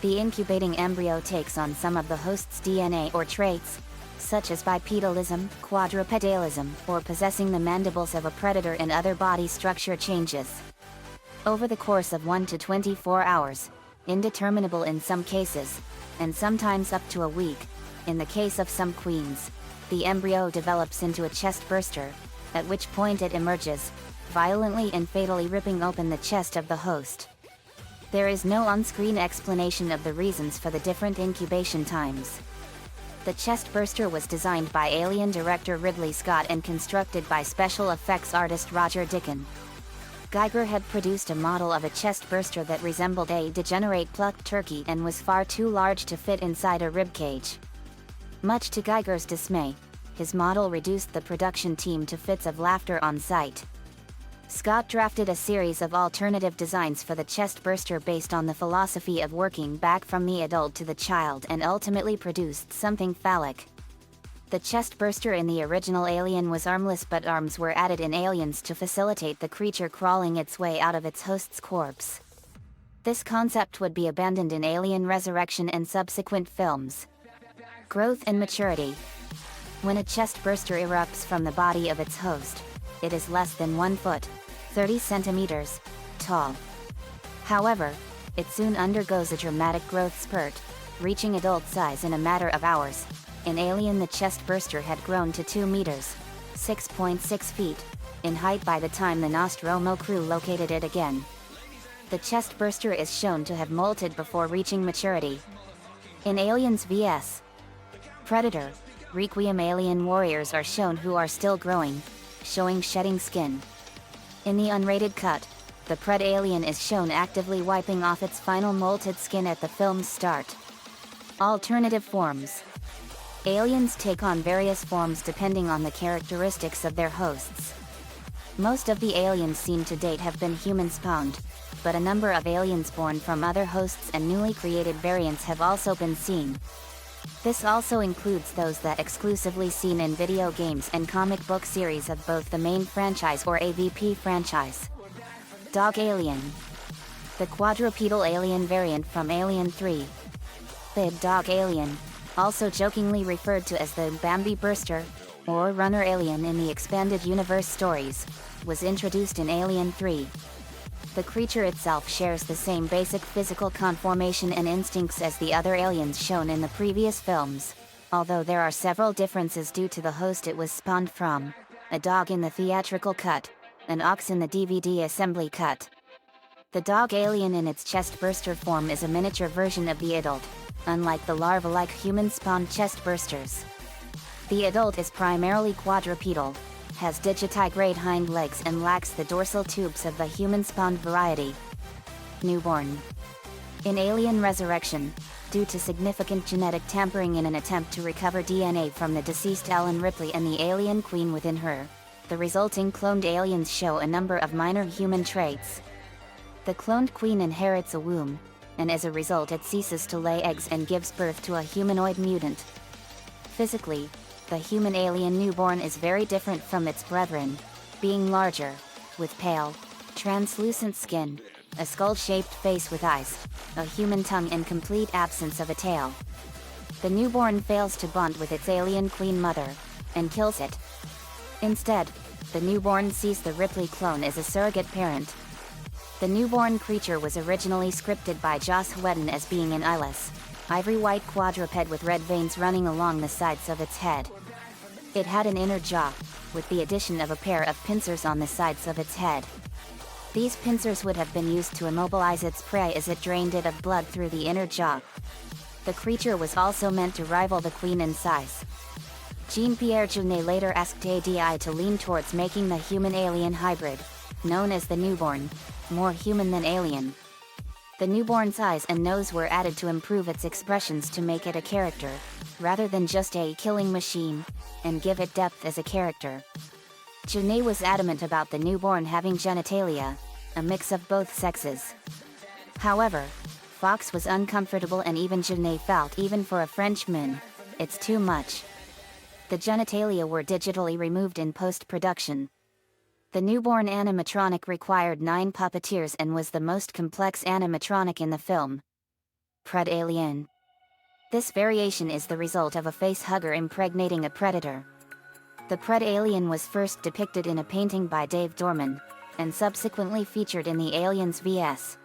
The incubating embryo takes on some of the host's DNA or traits, such as bipedalism, quadrupedalism, or possessing the mandibles of a predator and other body structure changes. Over the course of 1 to 24 hours, indeterminable in some cases, and sometimes up to a week, in the case of some queens, the embryo develops into a chestburster, at which point it emerges, violently and fatally ripping open the chest of the host. There is no on-screen explanation of the reasons for the different incubation times. The chestburster was designed by Alien director Ridley Scott and constructed by special effects artist Roger Deacon. Geiger had produced a model of a chestburster that resembled a degenerate plucked turkey and was far too large to fit inside a ribcage. Much to Geiger's dismay, his model reduced the production team to fits of laughter on sight. Scott drafted a series of alternative designs for the chestburster based on the philosophy of working back from the adult to the child and ultimately produced something phallic. The chestburster in the original Alien was armless, but arms were added in Aliens to facilitate the creature crawling its way out of its host's corpse. This concept would be abandoned in Alien Resurrection and subsequent films. Growth and maturity. When a chest burster erupts from the body of its host, it is less than 1 foot, 30 centimeters, tall. However, it soon undergoes a dramatic growth spurt, reaching adult size in a matter of hours. In Alien, the chest burster had grown to 2 meters, 6.6 feet, in height by the time the Nostromo crew located it again. The chest burster is shown to have molted before reaching maturity. In Aliens vs. Predator, Requiem, alien warriors are shown who are still growing, showing shedding skin. In the unrated cut, the Pred alien is shown actively wiping off its final molted skin at the film's start. Alternative forms. Aliens take on various forms depending on the characteristics of their hosts. Most of the aliens seen to date have been human-spawned, but a number of aliens born from other hosts and newly created variants have also been seen. This also includes those that exclusively seen in video games and comic book series of both the main franchise or AVP franchise. Dog alien. The quadrupedal alien variant from Alien 3. The dog alien, also jokingly referred to as the Bambi Burster, or Runner alien in the expanded universe stories, was introduced in Alien 3. The creature itself shares the same basic physical conformation and instincts as the other aliens shown in the previous films, although there are several differences due to the host it was spawned from: a dog in the theatrical cut, an ox in the DVD assembly cut. The dog alien in its chest burster form is a miniature version of the adult, unlike the larva-like human-spawned chest bursters. The adult is primarily quadrupedal, has digitigrade hind legs and lacks the dorsal tubes of the human-spawned variety. Newborn. In Alien Resurrection, due to significant genetic tampering in an attempt to recover DNA from the deceased Ellen Ripley and the alien queen within her, the resulting cloned aliens show a number of minor human traits. The cloned queen inherits a womb, and as a result it ceases to lay eggs and gives birth to a humanoid mutant. Physically, the human alien newborn is very different from its brethren, being larger, with pale, translucent skin, a skull-shaped face with eyes, a human tongue and complete absence of a tail. The newborn fails to bond with its alien queen mother, and kills it. Instead, the newborn sees the Ripley clone as a surrogate parent. The newborn creature was originally scripted by Joss Whedon as being an eyeless, ivory-white quadruped with red veins running along the sides of its head. It had an inner jaw, with the addition of a pair of pincers on the sides of its head. These pincers would have been used to immobilize its prey as it drained it of blood through the inner jaw. The creature was also meant to rival the queen in size. Jean-Pierre Jeunet later asked ADI to lean towards making the human-alien hybrid, known as the newborn, more human than alien. The newborn's eyes and nose were added to improve its expressions to make it a character, rather than just a killing machine, and give it depth as a character. Jeunet was adamant about the newborn having genitalia, a mix of both sexes. However, Fox was uncomfortable and even Jeunet felt even for a Frenchman, it's too much. The genitalia were digitally removed in post-production. The newborn animatronic required 9 puppeteers and was the most complex animatronic in the film. Pred alien. This variation is the result of a face-hugger impregnating a predator. The Pred alien was first depicted in a painting by Dave Dorman, and subsequently featured in the Aliens vs.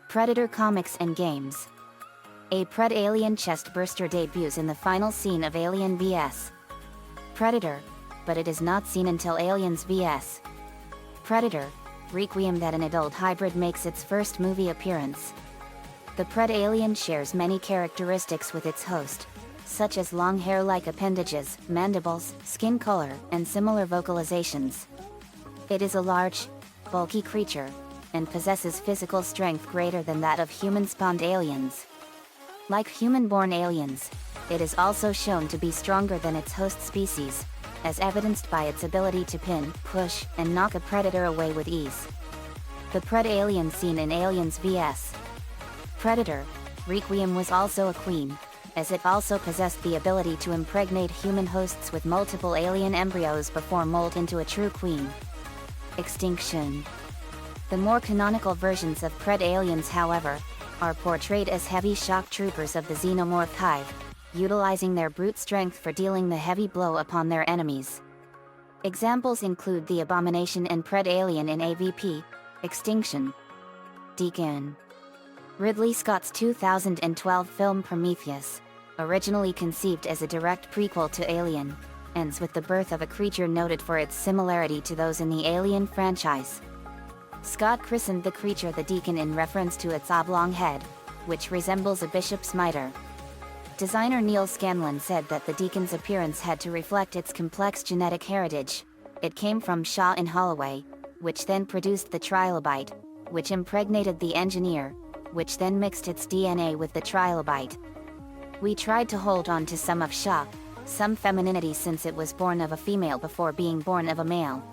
Predator comics and games. A Pred alien chest burster debuts in the final scene of Alien vs. Predator, but it is not seen until Aliens vs. Predator, Requiem that an adult hybrid makes its first movie appearance. The Pred alien shares many characteristics with its host, such as long hair-like appendages, mandibles, skin color, and similar vocalizations. It is a large, bulky creature, and possesses physical strength greater than that of human-spawned aliens. Like human-born aliens, it is also shown to be stronger than its host species, as evidenced by its ability to pin, push, and knock a predator away with ease. The Pred alien seen in Aliens vs. Predator, Requiem was also a queen, as it also possessed the ability to impregnate human hosts with multiple alien embryos before molt into a true queen. Extinction. The more canonical versions of Pred aliens, however, are portrayed as heavy shock troopers of the xenomorph hive, utilizing their brute strength for dealing the heavy blow upon their enemies. Examples include the Abomination and Pred alien in AVP, Extinction. Deacon. Ridley Scott's 2012 film Prometheus, originally conceived as a direct prequel to Alien, ends with the birth of a creature noted for its similarity to those in the Alien franchise. Scott christened the creature the Deacon in reference to its oblong head, which resembles a bishop's mitre. Designer Neil Scanlon said that the Deacon's appearance had to reflect its complex genetic heritage. It came from Shaw and Holloway, which then produced the trilobite, which impregnated the engineer, which then mixed its DNA with the trilobite. We tried to hold on to some of Shaw, some femininity since it was born of a female before being born of a male.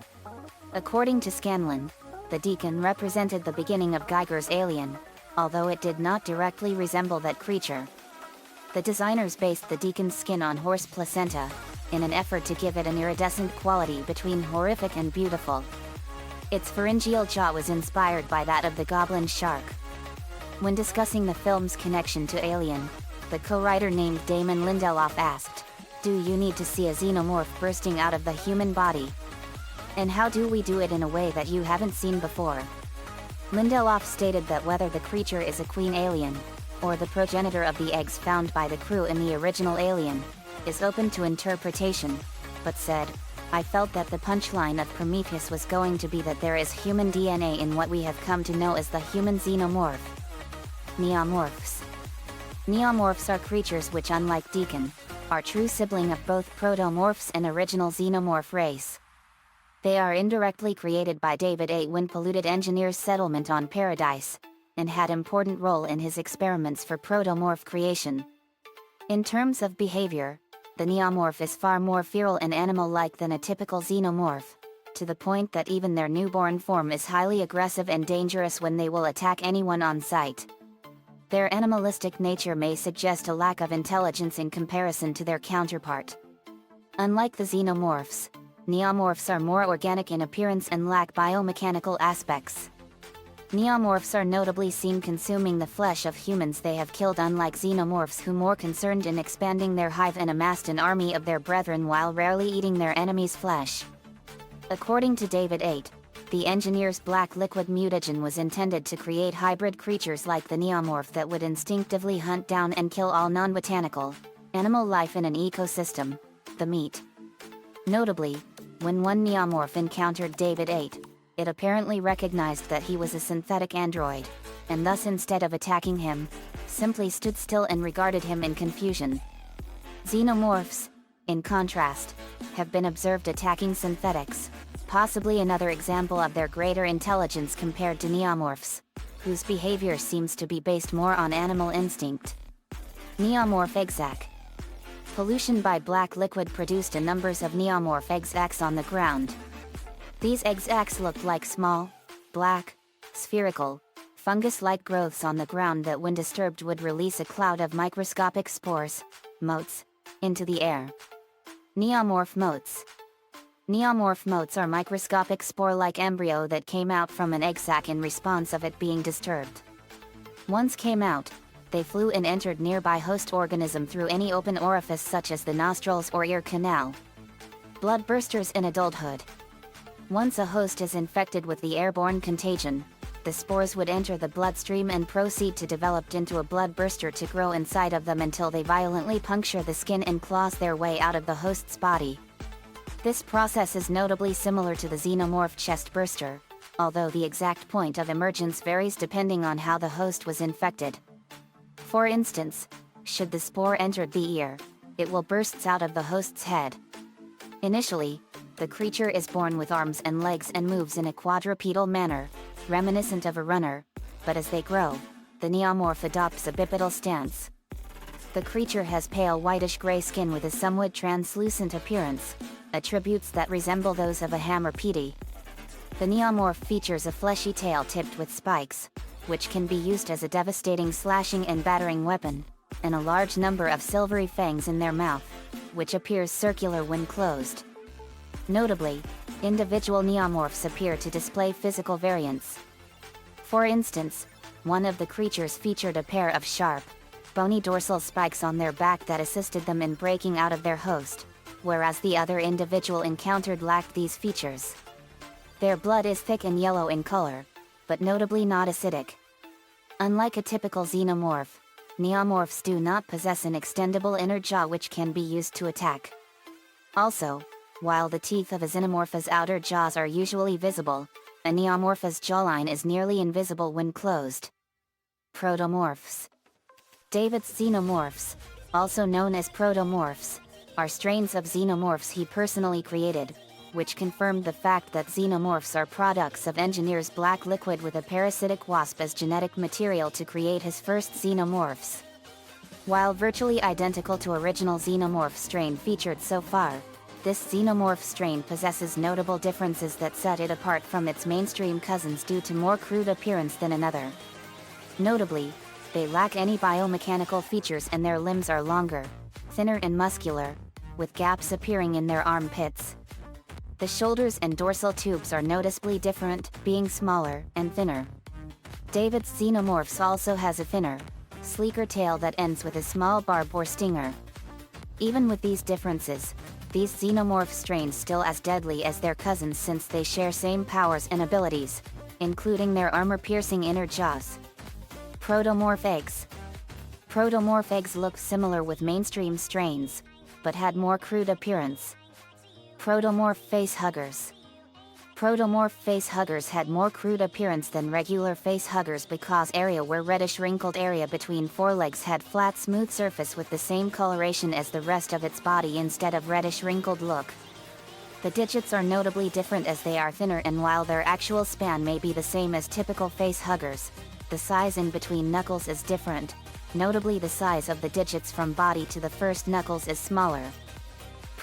According to Scanlon, the Deacon represented the beginning of Geiger's alien, although it did not directly resemble that creature. The designers based the Deacon's skin on horse placenta, in an effort to give it an iridescent quality between horrific and beautiful. Its pharyngeal jaw was inspired by that of the goblin shark. When discussing the film's connection to Alien, the co-writer named Damon Lindelof asked, "Do you need to see a xenomorph bursting out of the human body? And how do we do it in a way that you haven't seen before?" Lindelof stated that whether the creature is a queen alien, or the progenitor of the eggs found by the crew in the original Alien, is open to interpretation, but said, "I felt that the punchline of Prometheus was going to be that there is human DNA in what we have come to know as the human xenomorph." Neomorphs. Neomorphs are creatures which, unlike Deacon, are true sibling of both protomorphs and original xenomorph race. They are indirectly created by David A. when polluted engineers' settlement on Paradise, and had important role in his experiments for protomorph creation. In terms of behavior, the neomorph is far more feral and animal-like than a typical xenomorph, to the point that even their newborn form is highly aggressive and dangerous when they will attack anyone on sight. Their animalistic nature may suggest a lack of intelligence in comparison to their counterpart. Unlike the xenomorphs, neomorphs are more organic in appearance and lack biomechanical aspects. Neomorphs are notably seen consuming the flesh of humans they have killed, unlike xenomorphs who more concerned in expanding their hive and amassed an army of their brethren while rarely eating their enemies' flesh. According to David 8, the engineer's black liquid mutagen was intended to create hybrid creatures like the neomorph that would instinctively hunt down and kill all non-botanical, animal life in an ecosystem, the meat. Notably, when one neomorph encountered David 8, it apparently recognized that he was a synthetic android, and thus instead of attacking him, simply stood still and regarded him in confusion. Xenomorphs, in contrast, have been observed attacking synthetics, possibly another example of their greater intelligence compared to neomorphs, whose behavior seems to be based more on animal instinct. Neomorph egg sac. Pollution by black liquid produced a numbers of neomorph egg sacs on the ground. These egg sacs looked like small, black, spherical, fungus-like growths on the ground that when disturbed would release a cloud of microscopic spores, motes, into the air. Neomorph motes. Neomorph motes are microscopic spore-like embryo that came out from an egg sac in response of it being disturbed. Once came out, they flew and entered nearby host organism through any open orifice such as the nostrils or ear canal. Bloodbursters in adulthood. Once a host is infected with the airborne contagion, the spores would enter the bloodstream and proceed to develop into a bloodburster to grow inside of them until they violently puncture the skin and claws their way out of the host's body. This process is notably similar to the xenomorph chest burster, although the exact point of emergence varies depending on how the host was infected. For instance, should the spore enter the ear, it will burst out of the host's head. Initially, the creature is born with arms and legs and moves in a quadrupedal manner, reminiscent of a runner, but as they grow, the neomorph adopts a bipedal stance. The creature has pale whitish-gray skin with a somewhat translucent appearance, attributes that resemble those of a hammer-pity. The neomorph features a fleshy tail tipped with spikes, which can be used as a devastating slashing and battering weapon, and a large number of silvery fangs in their mouth, which appears circular when closed. Notably, individual neomorphs appear to display physical variants. For instance, one of the creatures featured a pair of sharp, bony dorsal spikes on their back that assisted them in breaking out of their host, whereas the other individual encountered lacked these features. Their blood is thick and yellow in color, but notably not acidic. Unlike a typical xenomorph, neomorphs do not possess an extendable inner jaw which can be used to attack. Also, while the teeth of a xenomorph's outer jaws are usually visible, a neomorph's jawline is nearly invisible when closed. Protomorphs. David's xenomorphs, also known as protomorphs, are strains of xenomorphs he personally created, which confirmed the fact that xenomorphs are products of engineer's black liquid with a parasitic wasp as genetic material to create his first xenomorphs. While virtually identical to original xenomorph strain featured so far, this xenomorph strain possesses notable differences that set it apart from its mainstream cousins due to more crude appearance than another. Notably, they lack any biomechanical features and their limbs are longer, thinner and muscular, with gaps appearing in their armpits. The shoulders and dorsal tubes are noticeably different, being smaller and thinner. David's xenomorphs also has a thinner, sleeker tail that ends with a small barb or stinger. Even with these differences, these xenomorph strains still as deadly as their cousins since they share same powers and abilities, including their armor-piercing inner jaws. Protomorph eggs. Protomorph eggs look similar with mainstream strains, but had more crude appearance. Protomorph facehuggers. Protomorph facehuggers had more crude appearance than regular facehuggers because area where reddish wrinkled area between forelegs had flat smooth surface with the same coloration as the rest of its body instead of reddish wrinkled look. The digits are notably different as they are thinner, and while their actual span may be the same as typical facehuggers, the size in between knuckles is different, notably the size of the digits from body to the first knuckles is smaller.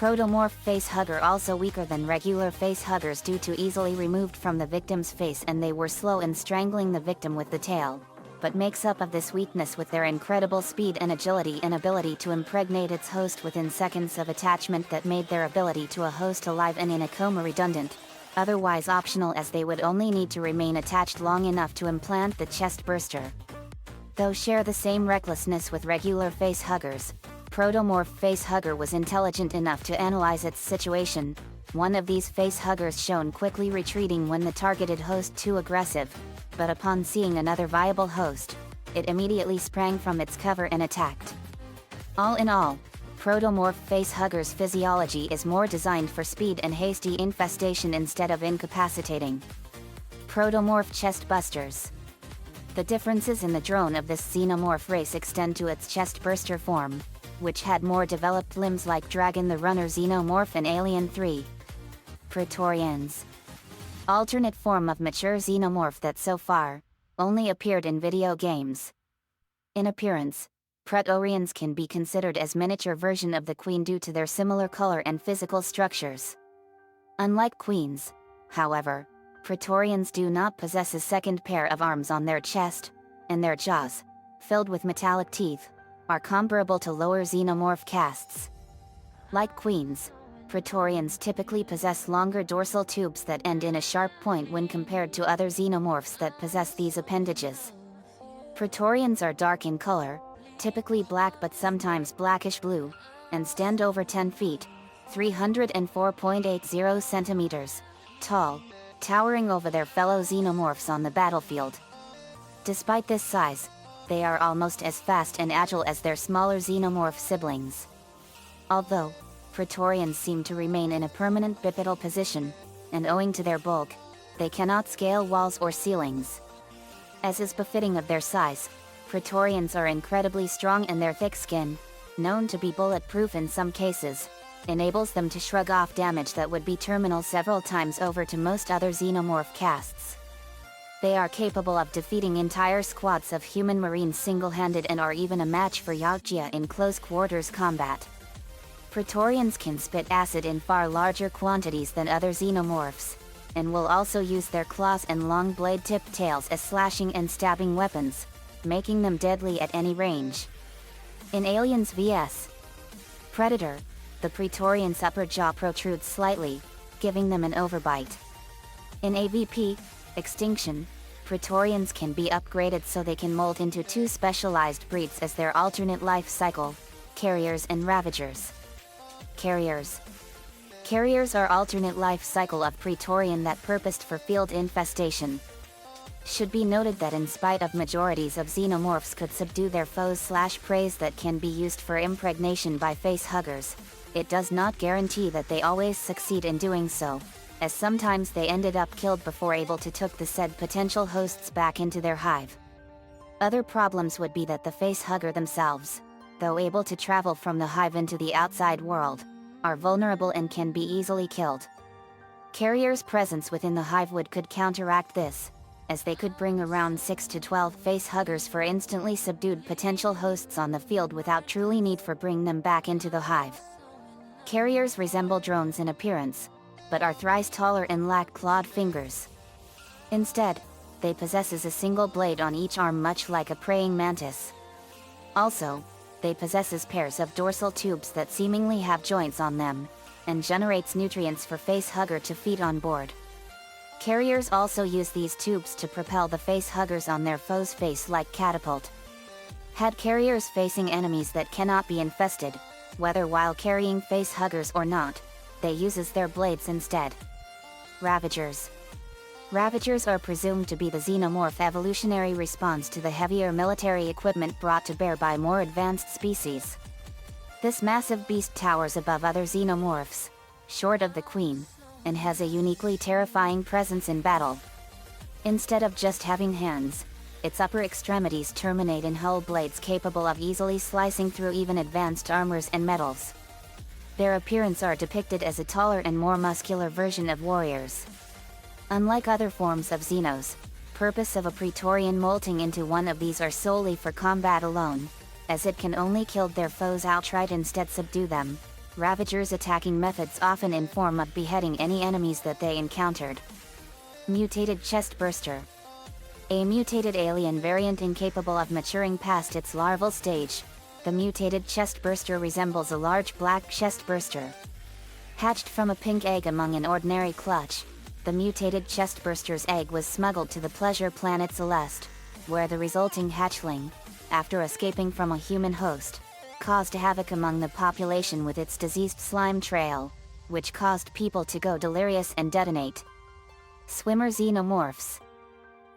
Protomorph facehugger also weaker than regular facehuggers due to easily removed from the victim's face, and they were slow in strangling the victim with the tail, but makes up of this weakness with their incredible speed and agility and ability to impregnate its host within seconds of attachment that made their ability to a host alive and in a coma redundant, otherwise optional as they would only need to remain attached long enough to implant the chest burster. Though share the same recklessness with regular facehuggers, Protomorph facehugger was intelligent enough to analyze its situation, one of these facehuggers shown quickly retreating when the targeted host too aggressive, but upon seeing another viable host, it immediately sprang from its cover and attacked. All in all, Protomorph facehugger's physiology is more designed for speed and hasty infestation instead of incapacitating. Protomorph chest busters. The differences in the drone of this xenomorph race extend to its chest burster form, which had more developed limbs like Dragon the Runner xenomorph and Alien 3. Praetorians. Alternate form of mature xenomorph that so far only appeared in video games. In appearance, Praetorians can be considered as miniature version of the queen due to their similar color and physical structures. Unlike queens, however, Praetorians do not possess a second pair of arms on their chest, and their jaws, filled with metallic teeth, are comparable to lower xenomorph castes. Like queens, Praetorians typically possess longer dorsal tubes that end in a sharp point when compared to other xenomorphs that possess these appendages. Praetorians are dark in color, typically black but sometimes blackish blue, and stand over 10 feet, 304.80 centimeters, tall, towering over their fellow xenomorphs on the battlefield. Despite this size, they are almost as fast and agile as their smaller xenomorph siblings. Although, Praetorians seem to remain in a permanent bipedal position, and owing to their bulk, they cannot scale walls or ceilings. As is befitting of their size, Praetorians are incredibly strong, and their thick skin, known to be bulletproof in some cases, enables them to shrug off damage that would be terminal several times over to most other xenomorph castes. They are capable of defeating entire squads of human marines single-handed and are even a match for Yautja in close quarters combat. Praetorians can spit acid in far larger quantities than other xenomorphs, and will also use their claws and long blade-tipped tails as slashing and stabbing weapons, making them deadly at any range. In Aliens vs. Predator, the Praetorians' upper jaw protrudes slightly, giving them an overbite. In AVP, Extinction, Praetorians can be upgraded so they can mold into two specialized breeds as their alternate life cycle: Carriers and Ravagers. Carriers. Carriers are alternate life cycle of Praetorian that purposed for field infestation. Should be noted that in spite of majorities of xenomorphs could subdue their foes/preys that can be used for impregnation by facehuggers, it does not guarantee that they always succeed in doing so, as sometimes they ended up killed before able to took the said potential hosts back into their hive. Other problems would be that the facehugger themselves, though able to travel from the hive into the outside world, are vulnerable and can be easily killed. Carriers' presence within the hive could counteract this, as they could bring around 6 to 12 facehuggers for instantly subdued potential hosts on the field without truly need for bring them back into the hive. Carriers resemble drones in appearance, but are thrice taller and lack clawed fingers. Instead, they possesses a single blade on each arm much like a praying mantis. Also, they possesses pairs of dorsal tubes that seemingly have joints on them, and generates nutrients for facehugger to feed on board. Carriers also use these tubes to propel the facehuggers on their foe's face like catapult. Had carriers facing enemies that cannot be infested, whether while carrying facehuggers or not, they uses their blades instead. Ravagers. Ravagers are presumed to be the xenomorph evolutionary response to the heavier military equipment brought to bear by more advanced species. This massive beast towers above other xenomorphs, short of the queen, and has a uniquely terrifying presence in battle. Instead of just having hands, its upper extremities terminate in hull blades capable of easily slicing through even advanced armors and metals. Their appearance are depicted as a taller and more muscular version of warriors. Unlike other forms of Xenos, purpose of a Praetorian molting into one of these are solely for combat alone, as it can only kill their foes outright instead subdue them. Ravagers' attacking methods often in form of beheading any enemies that they encountered. Mutated Chest Burster. A mutated alien variant incapable of maturing past its larval stage, the mutated chest burster resembles a large black chest burster. Hatched from a pink egg among an ordinary clutch, the mutated chest burster's egg was smuggled to the pleasure planet Celeste, where the resulting hatchling, after escaping from a human host, caused havoc among the population with its diseased slime trail, which caused people to go delirious and detonate. Swimmer Xenomorphs.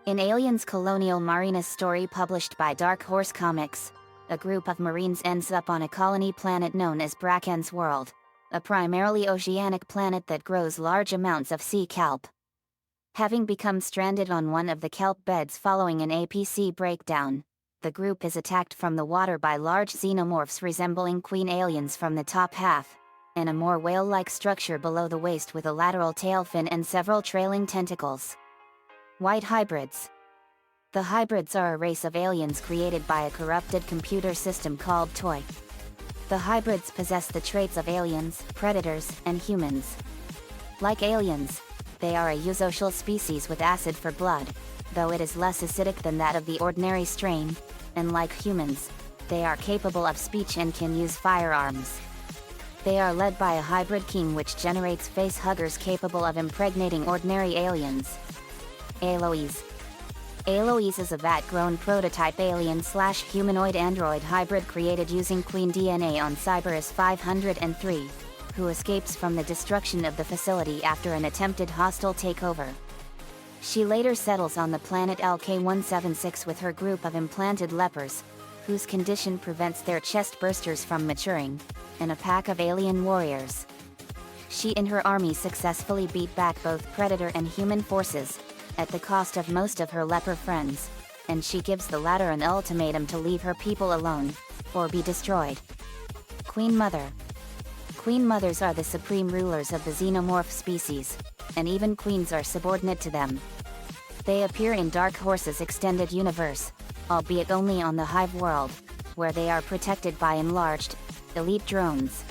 In Aliens Colonial Marines story published by Dark Horse Comics, a group of Marines ends up on a colony planet known as Bracken's World, a primarily oceanic planet that grows large amounts of sea kelp. Having become stranded on one of the kelp beds following an APC breakdown, the group is attacked from the water by large xenomorphs resembling queen aliens from the top half, and a more whale-like structure below the waist with a lateral tail fin and several trailing tentacles. White Hybrids. The hybrids are a race of aliens created by a corrupted computer system called Toy. The hybrids possess the traits of aliens, predators, and humans. Like aliens, they are a eusocial species with acid for blood, though it is less acidic than that of the ordinary strain, and like humans, they are capable of speech and can use firearms. They are led by a hybrid king which generates facehuggers capable of impregnating ordinary aliens. Aloes. Aloes is a vat-grown prototype alien/humanoid android hybrid created using Queen DNA on Cyberus 503, who escapes from the destruction of the facility after an attempted hostile takeover. She later settles on the planet LK-176 with her group of implanted lepers, whose condition prevents their chest bursters from maturing, and a pack of alien warriors. She and her army successfully beat back both Predator and human forces, at the cost of most of her leper friends, and she gives the latter an ultimatum to leave her people alone, or be destroyed. Queen Mother. Queen Mothers are the supreme rulers of the xenomorph species, and even queens are subordinate to them. They appear in Dark Horse's extended universe, albeit only on the Hive world, where they are protected by enlarged, elite drones.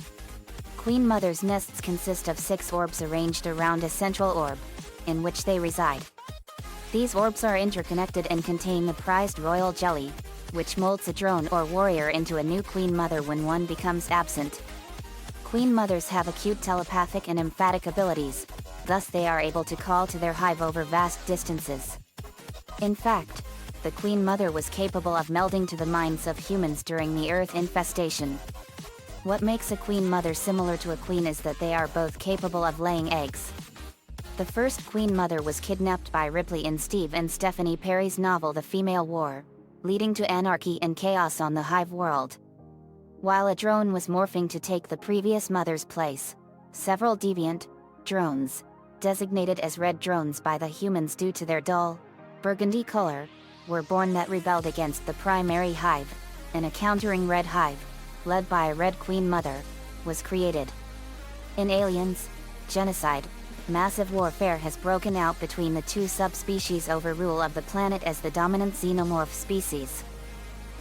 Queen Mother's nests consist of 6 orbs arranged around a central orb, in which they reside. These orbs are interconnected and contain the prized royal jelly, which molds a drone or warrior into a new Queen Mother when one becomes absent. Queen Mothers have acute telepathic and emphatic abilities, thus they are able to call to their hive over vast distances. In fact, the Queen Mother was capable of melding to the minds of humans during the Earth infestation. What makes a Queen Mother similar to a queen is that they are both capable of laying eggs. The first Queen Mother was kidnapped by Ripley in Steve and Stephanie Perry's novel The Female War, leading to anarchy and chaos on the Hive world. While a drone was morphing to take the previous mother's place, several deviant drones, designated as red drones by the humans due to their dull, burgundy color, were born that rebelled against the primary hive, and a countering red hive, led by a red Queen Mother, was created. In Aliens, genocide, massive warfare has broken out between the two subspecies over rule of the planet as the dominant xenomorph species.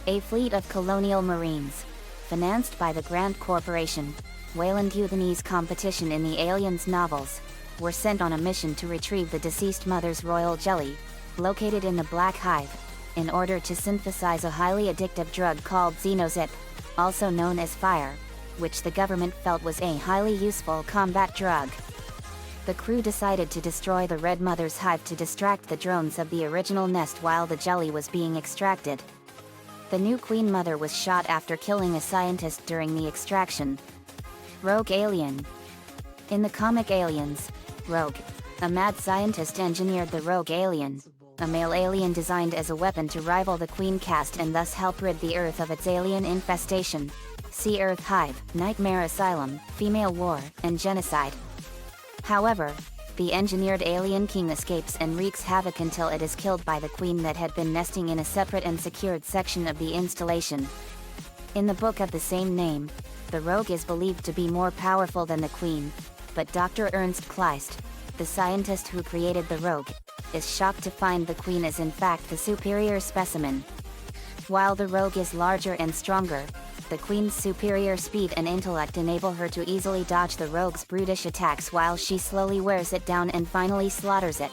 A fleet of colonial marines, financed by the Grand Corporation, Wayland Yuthane's competition in the Aliens novels, were sent on a mission to retrieve the deceased mother's royal jelly, located in the Black Hive, in order to synthesize a highly addictive drug called Xenozip, also known as fire, which the government felt was a highly useful combat drug. The crew decided to destroy the Red Mother's hive to distract the drones of the original nest while the jelly was being extracted. The new Queen Mother was shot after killing a scientist during the extraction. Rogue Alien. In the comic Aliens, Rogue, a mad scientist, engineered the Rogue Alien, a male alien designed as a weapon to rival the Queen caste and thus help rid the Earth of its alien infestation. See Earth Hive, Nightmare Asylum, Female War, and Genocide. However, the engineered alien king escapes and wreaks havoc until it is killed by the queen that had been nesting in a separate and secured section of the installation. In the book of the same name, the rogue is believed to be more powerful than the queen, but Dr. Ernst Kleist, the scientist who created the rogue, is shocked to find the queen is in fact the superior specimen. While the rogue is larger and stronger, the queen's superior speed and intellect enable her to easily dodge the rogue's brutish attacks while she slowly wears it down and finally slaughters it.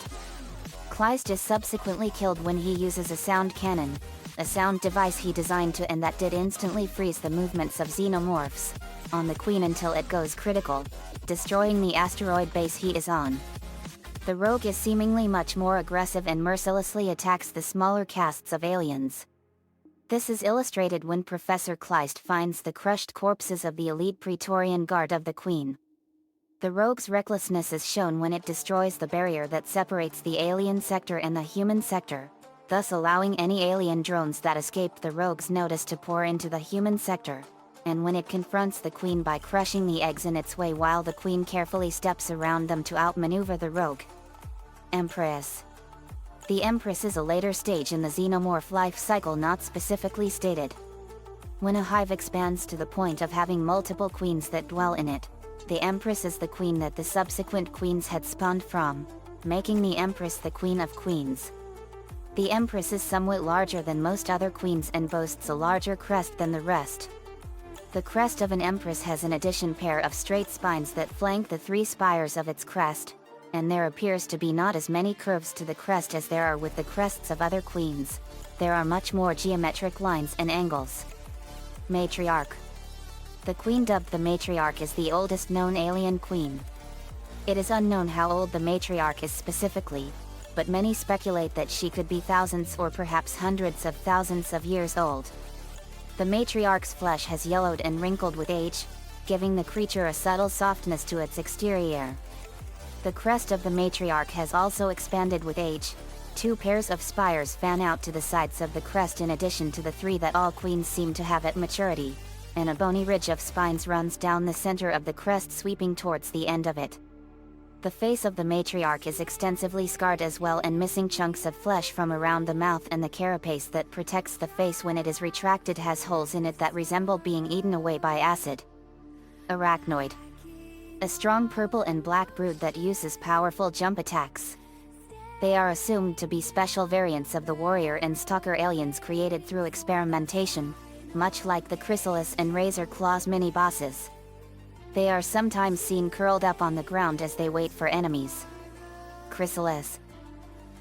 Kleist is subsequently killed when he uses a sound cannon, a sound device he designed to and that did instantly freeze the movements of xenomorphs, on the queen until it goes critical, destroying the asteroid base he is on. The rogue is seemingly much more aggressive and mercilessly attacks the smaller castes of aliens. This is illustrated when Professor Kleist finds the crushed corpses of the elite Praetorian Guard of the Queen. The rogue's recklessness is shown when it destroys the barrier that separates the alien sector and the human sector, thus allowing any alien drones that escaped the rogue's notice to pour into the human sector, and when it confronts the Queen by crushing the eggs in its way while the Queen carefully steps around them to outmaneuver the rogue. Empress. The Empress is a later stage in the xenomorph life cycle not specifically stated. When a hive expands to the point of having multiple queens that dwell in it, the Empress is the queen that the subsequent queens had spawned from, making the Empress the Queen of Queens. The Empress is somewhat larger than most other queens and boasts a larger crest than the rest. The crest of an Empress has an addition pair of straight spines that flank the three spires of its crest, and there appears to be not as many curves to the crest as there are with the crests of other queens. There are much more geometric lines and angles. Matriarch. The queen dubbed the Matriarch is the oldest known alien queen. It is unknown how old the Matriarch is specifically, but many speculate that she could be thousands or perhaps hundreds of thousands of years old. The Matriarch's flesh has yellowed and wrinkled with age, giving the creature a subtle softness to its exterior. The crest of the Matriarch has also expanded with age. Two pairs of spires fan out to the sides of the crest in addition to the three that all queens seem to have at maturity, and a bony ridge of spines runs down the center of the crest sweeping towards the end of it. The face of the Matriarch is extensively scarred as well and missing chunks of flesh from around the mouth, and the carapace that protects the face when it is retracted has holes in it that resemble being eaten away by acid. Arachnoid. A strong purple and black brood that uses powerful jump attacks. They are assumed to be special variants of the warrior and stalker aliens created through experimentation, much like the Chrysalis and Razor Claw's mini-bosses. They are sometimes seen curled up on the ground as they wait for enemies. Chrysalis.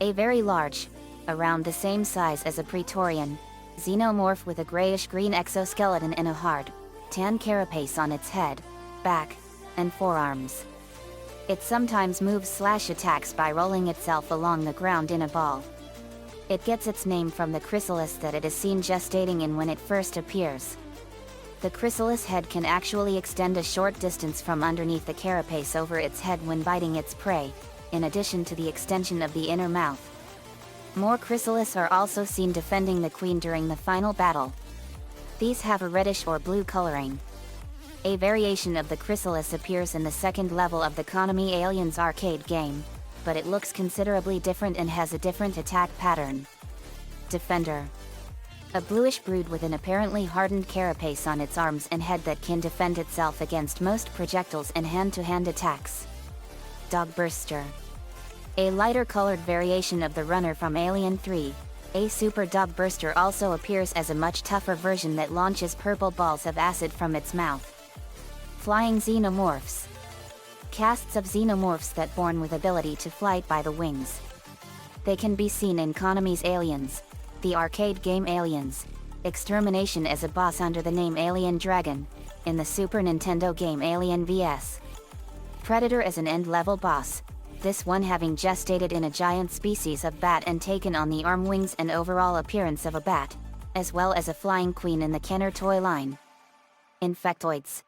A very large, around the same size as a Praetorian, xenomorph with a grayish-green exoskeleton and a hard, tan carapace on its head, back, and forearms. It sometimes moves/attacks by rolling itself along the ground in a ball. It gets its name from the chrysalis that it is seen gestating in when it first appears. The chrysalis head can actually extend a short distance from underneath the carapace over its head when biting its prey, in addition to the extension of the inner mouth. More chrysalis are also seen defending the queen during the final battle. These have a reddish or blue coloring. A variation of the chrysalis appears in the second level of the Konami Aliens arcade game, but it looks considerably different and has a different attack pattern. Defender. A bluish brood with an apparently hardened carapace on its arms and head that can defend itself against most projectiles and hand-to-hand attacks. Dogburster. A lighter colored variation of the runner from Alien 3, a Super Dogburster also appears as a much tougher version that launches purple balls of acid from its mouth. Flying Xenomorphs. Casts of xenomorphs that born with ability to fly by the wings. They can be seen in Konami's Aliens, the arcade game Aliens, Extermination as a boss under the name Alien Dragon, in the Super Nintendo game Alien vs. Predator as an end-level boss, this one having gestated in a giant species of bat and taken on the arm wings and overall appearance of a bat, as well as a flying queen in the Kenner toy line. Infectoids.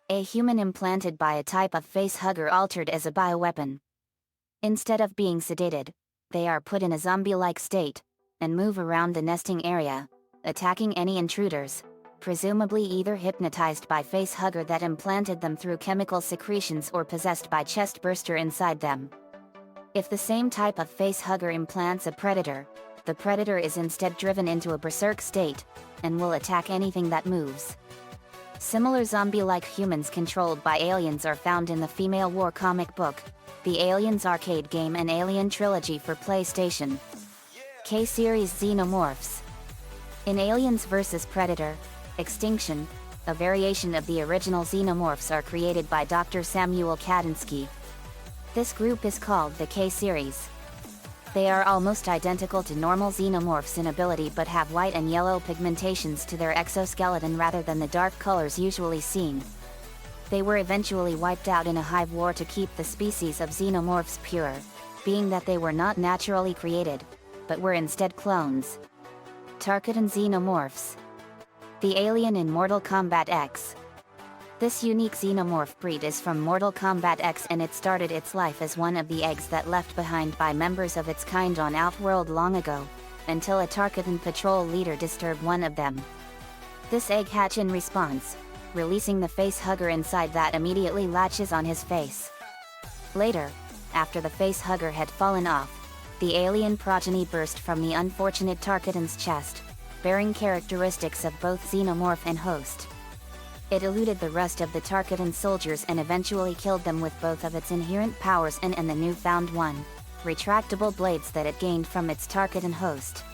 A human implanted by a type of facehugger altered as a bioweapon. Instead of being sedated, they are put in a zombie-like state, and move around the nesting area, attacking any intruders, presumably either hypnotized by facehugger that implanted them through chemical secretions or possessed by chestburster inside them. If the same type of facehugger implants a predator, the predator is instead driven into a berserk state, and will attack anything that moves. Similar zombie-like humans controlled by aliens are found in the Female War comic book, the Aliens arcade game and Alien Trilogy for PlayStation. K-Series Xenomorphs. In Aliens vs. Predator, Extinction, a variation of the original Xenomorphs are created by Dr. Samuel Kadinsky. This group is called the K-Series. They are almost identical to normal xenomorphs in ability but have white and yellow pigmentations to their exoskeleton rather than the dark colors usually seen. They were eventually wiped out in a hive war to keep the species of xenomorphs pure, being that they were not naturally created, but were instead clones. Tarkatan Xenomorphs. The alien in Mortal Kombat X. This unique xenomorph breed is from Mortal Kombat X and it started its life as one of the eggs that left behind by members of its kind on Outworld long ago, until a Tarkatan patrol leader disturbed one of them. This egg hatch in response, releasing the facehugger inside that immediately latches on his face. Later, after the facehugger had fallen off, the alien progeny burst from the unfortunate Tarkatan's chest, bearing characteristics of both xenomorph and host. It eluded the rest of the Tarkatan soldiers and eventually killed them with both of its inherent powers and the newfound retractable blades that it gained from its Tarkatan host.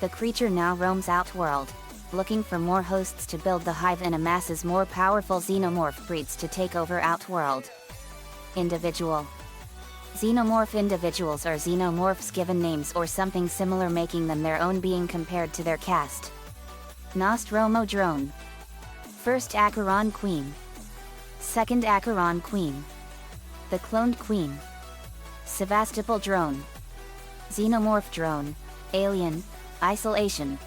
The creature now roams Outworld, looking for more hosts to build the hive and amasses more powerful xenomorph breeds to take over Outworld. Individual. Xenomorph individuals are xenomorphs given names or something similar, making them their own being compared to their caste. Nostromo drone. First Acheron Queen. Second Acheron Queen. The Cloned Queen. Sevastopol Drone. Xenomorph Drone, Alien, Isolation.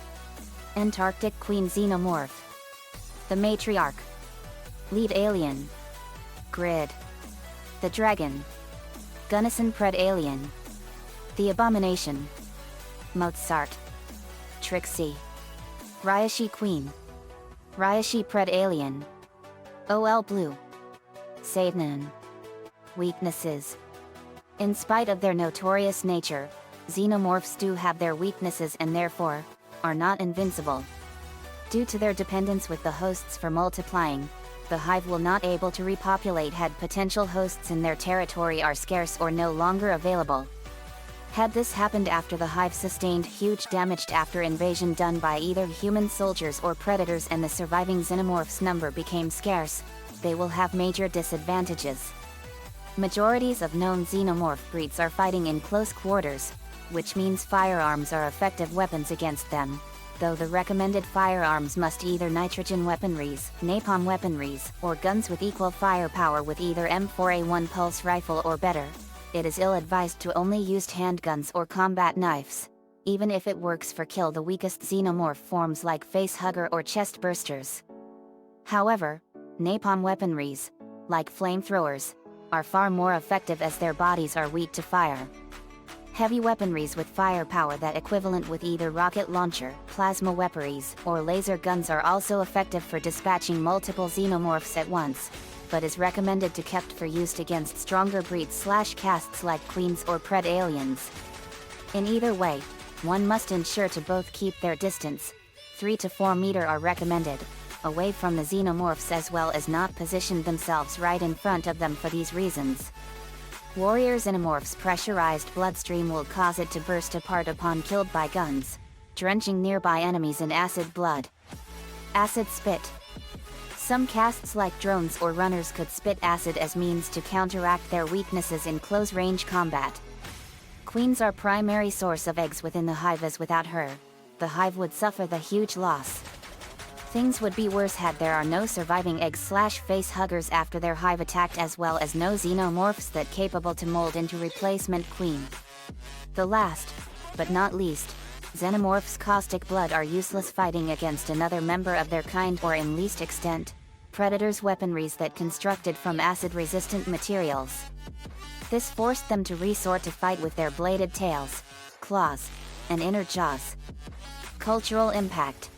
Antarctic Queen Xenomorph. The Matriarch. Lead Alien. Grid. The Dragon. Gunnison Pred Alien. The Abomination. Mozart. Trixie. Ryashi Queen. Ryashi Pred Alien. OL Blue. Satan. Weaknesses. In spite of their notorious nature, xenomorphs do have their weaknesses and therefore, are not invincible. Due to their dependence with the hosts for multiplying, the hive will not able to repopulate had potential hosts in their territory are scarce or no longer available. Had this happened after the hive sustained huge damage after invasion done by either human soldiers or predators and the surviving xenomorphs number became scarce, they will have major disadvantages. Majorities of known xenomorph breeds are fighting in close quarters, which means firearms are effective weapons against them, though the recommended firearms must either nitrogen weaponries, napalm weaponries, or guns with equal firepower with either M4A1 pulse rifle or better. It is ill-advised to only use handguns or combat knives, even if it works for kill the weakest xenomorph forms like facehugger or chest bursters. However, napalm weaponries, like flamethrowers, are far more effective as their bodies are weak to fire. Heavy weaponries with firepower that equivalent with either rocket launcher, plasma weaponries, or laser guns are also effective for dispatching multiple xenomorphs at once, but is recommended to kept for use against stronger breeds/castes like queens or pred aliens. In either way, one must ensure to both keep their distance, 3 to 4 meter are recommended, away from the xenomorphs as well as not position themselves right in front of them for these reasons. Warrior xenomorphs' pressurized bloodstream will cause it to burst apart upon killed by guns, drenching nearby enemies in acid blood. Acid spit. Some castes like drones or runners could spit acid as means to counteract their weaknesses in close-range combat. Queens are primary source of eggs within the hive, as without her, the hive would suffer the huge loss. Things would be worse had there are no surviving eggs/face huggers after their hive attacked, as well as no xenomorphs that capable to mold into replacement queen. The last, but not least, xenomorphs' caustic blood are useless fighting against another member of their kind, or in least extent, predators' weaponries that constructed from acid-resistant materials. This forced them to resort to fight with their bladed tails, claws, and inner jaws. Cultural impact.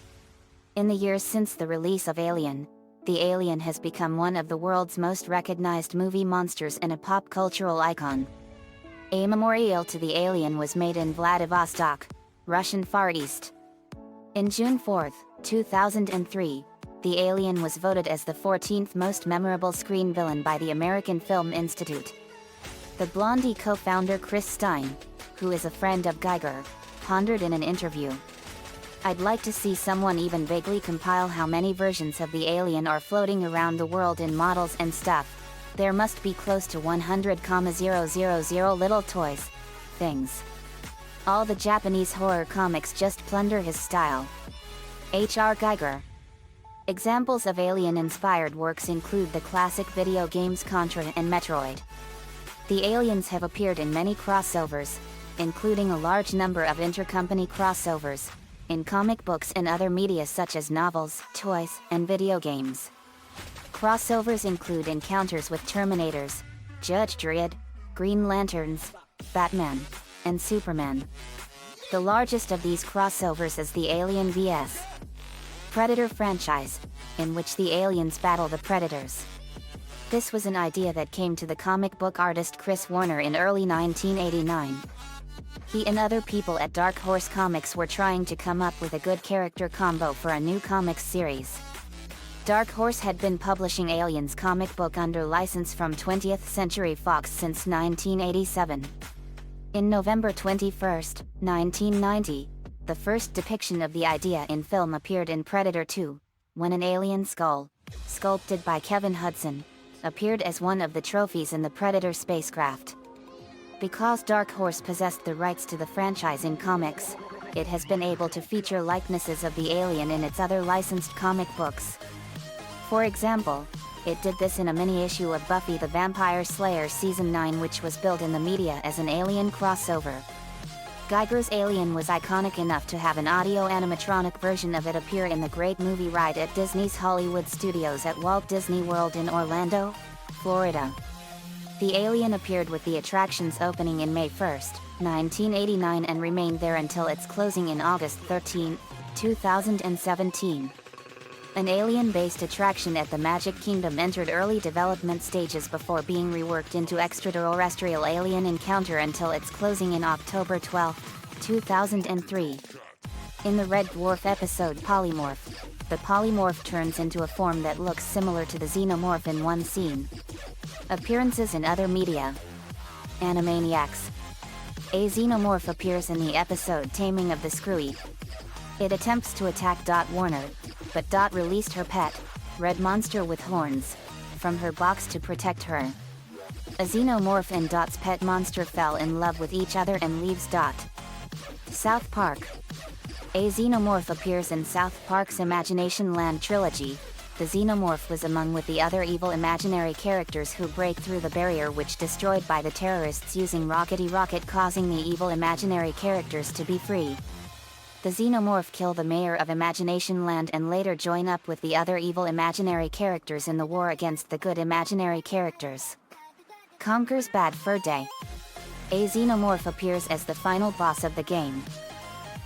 In the years since the release of Alien, the alien has become one of the world's most recognized movie monsters and a pop cultural icon. A memorial to the alien was made in Vladivostok, Russian Far East. In June 4, 2003, the alien was voted as the 14th most memorable screen villain by the American Film Institute. The Blondie co-founder Chris Stein, who is a friend of Geiger, pondered in an interview, "I'd like to see someone even vaguely compile how many versions of the alien are floating around the world in models and stuff. There must be close to 100,000 little toys, things. All the Japanese horror comics just plunder his style." H.R. Geiger. Examples of alien-inspired works include the classic video games Contra and Metroid. The aliens have appeared in many crossovers, including a large number of intercompany crossovers, in comic books and other media such as novels, toys, and video games. Crossovers include encounters with Terminators, Judge Dredd, Green Lanterns, Batman, and Superman. The largest of these crossovers is the Alien vs. Predator franchise, in which the aliens battle the Predators. This was an idea that came to the comic book artist Chris Warner in early 1989. He and other people at Dark Horse Comics were trying to come up with a good character combo for a new comics series. Dark Horse had been publishing Aliens comic book under license from 20th Century Fox since 1987. In November 21, 1990, the first depiction of the idea in film appeared in Predator 2, when an alien skull, sculpted by Kevin Hudson, appeared as one of the trophies in the Predator spacecraft. Because Dark Horse possessed the rights to the franchise in comics, it has been able to feature likenesses of the alien in its other licensed comic books. For example, it did this in a mini-issue of Buffy the Vampire Slayer Season 9, which was built in the media as an alien crossover. Geiger's Alien was iconic enough to have an audio-animatronic version of it appear in the Great Movie Ride at Disney's Hollywood Studios at Walt Disney World in Orlando, Florida. The alien appeared with the attraction's opening in May 1, 1989 and remained there until its closing in August 13, 2017. An alien-based attraction at the Magic Kingdom entered early development stages before being reworked into extraterrestrial alien encounter until its closing in October 12, 2003. In the Red Dwarf episode Polymorph, the polymorph turns into a form that looks similar to the xenomorph in one scene. Appearances in other media. Animaniacs. A xenomorph appears in the episode Taming of the Screwy. It attempts to attack Dot Warner, but Dot released her pet, Red Monster with horns, from her box to protect her. A xenomorph and Dot's pet monster fell in love with each other and leaves Dot. South Park. A xenomorph appears in South Park's Imagination Land trilogy, The Xenomorph was among with the other evil imaginary characters who break through the barrier which destroyed by the terrorists using Rockety Rocket, causing the evil imaginary characters to be free. The Xenomorph kill the mayor of Imagination Land and later join up with the other evil imaginary characters in the war against the good imaginary characters. Conquers Bad Fur Day. A Xenomorph appears as the final boss of the game.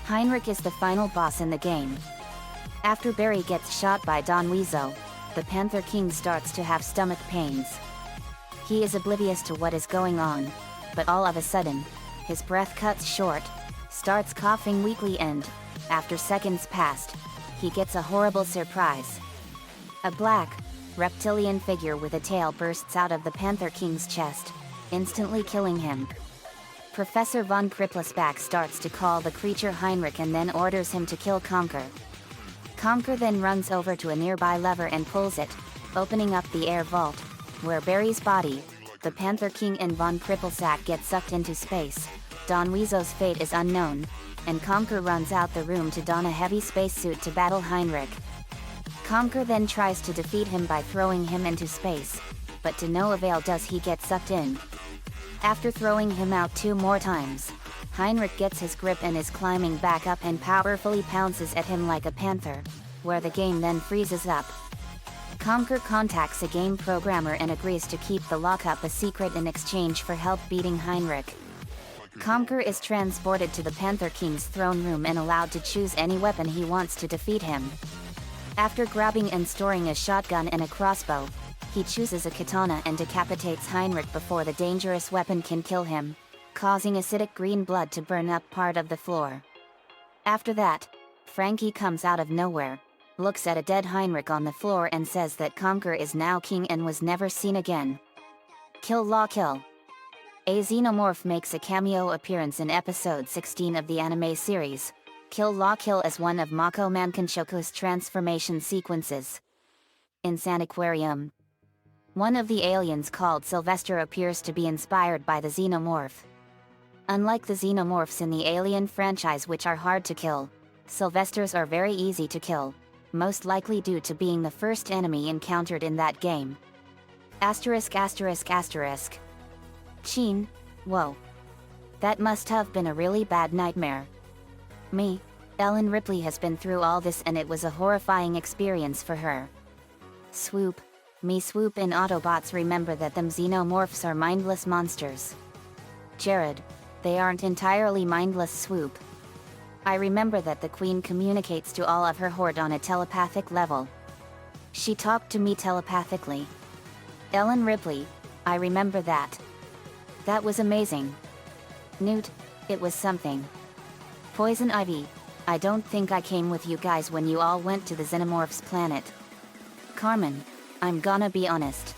Heinrich is the final boss in the game. After Barry gets shot by Don Weezo, the Panther King starts to have stomach pains. He is oblivious to what is going on, but all of a sudden, his breath cuts short, starts coughing weakly, and, after seconds passed, he gets a horrible surprise. A black, reptilian figure with a tail bursts out of the Panther King's chest, instantly killing him. Professor von Krippelsbach starts to call the creature Heinrich and then orders him to kill Conker. Conker then runs over to a nearby lever and pulls it, opening up the air vault, where Barry's body, the Panther King and von Krippelsbach get sucked into space. Don Weezo's fate is unknown, and Conker runs out the room to don a heavy spacesuit to battle Heinrich. Conker then tries to defeat him by throwing him into space, but to no avail does he get sucked in. After throwing him out 2 more times, Heinrich gets his grip and is climbing back up and powerfully pounces at him like a panther, where the game then freezes up. Conker contacts a game programmer and agrees to keep the lockup a secret in exchange for help beating Heinrich. Conker is transported to the Panther King's throne room and allowed to choose any weapon he wants to defeat him. After grabbing and storing a shotgun and a crossbow, he chooses a katana and decapitates Heinrich before the dangerous weapon can kill him, causing acidic green blood to burn up part of the floor. After that, Frankie comes out of nowhere, looks at a dead Heinrich on the floor and says that Conker is now king and was never seen again. Kill La Kill. A Xenomorph makes a cameo appearance in episode 16 of the anime series, Kill La Kill, as one of Mako Mankanchoku's transformation sequences. In Sanaquarium, one of the aliens called Sylvester appears to be inspired by the Xenomorph. Unlike the Xenomorphs in the Alien franchise, which are hard to kill, Sylvesters are very easy to kill, most likely due to being the first enemy encountered in that game. Asterisk asterisk asterisk. Cheen, whoa. That must have been a really bad nightmare. Me, Ellen Ripley has been through all this and it was a horrifying experience for her. Swoop, me Swoop and Autobots remember that them Xenomorphs are mindless monsters. Jared, they aren't entirely mindless, Swoop. I remember that the Queen communicates to all of her horde on a telepathic level. She talked to me telepathically. Ellen Ripley, I remember that. That was amazing. Newt, it was something. Poison Ivy, I don't think I came with you guys when you all went to the Xenomorphs planet. Carmen, I'm gonna be honest.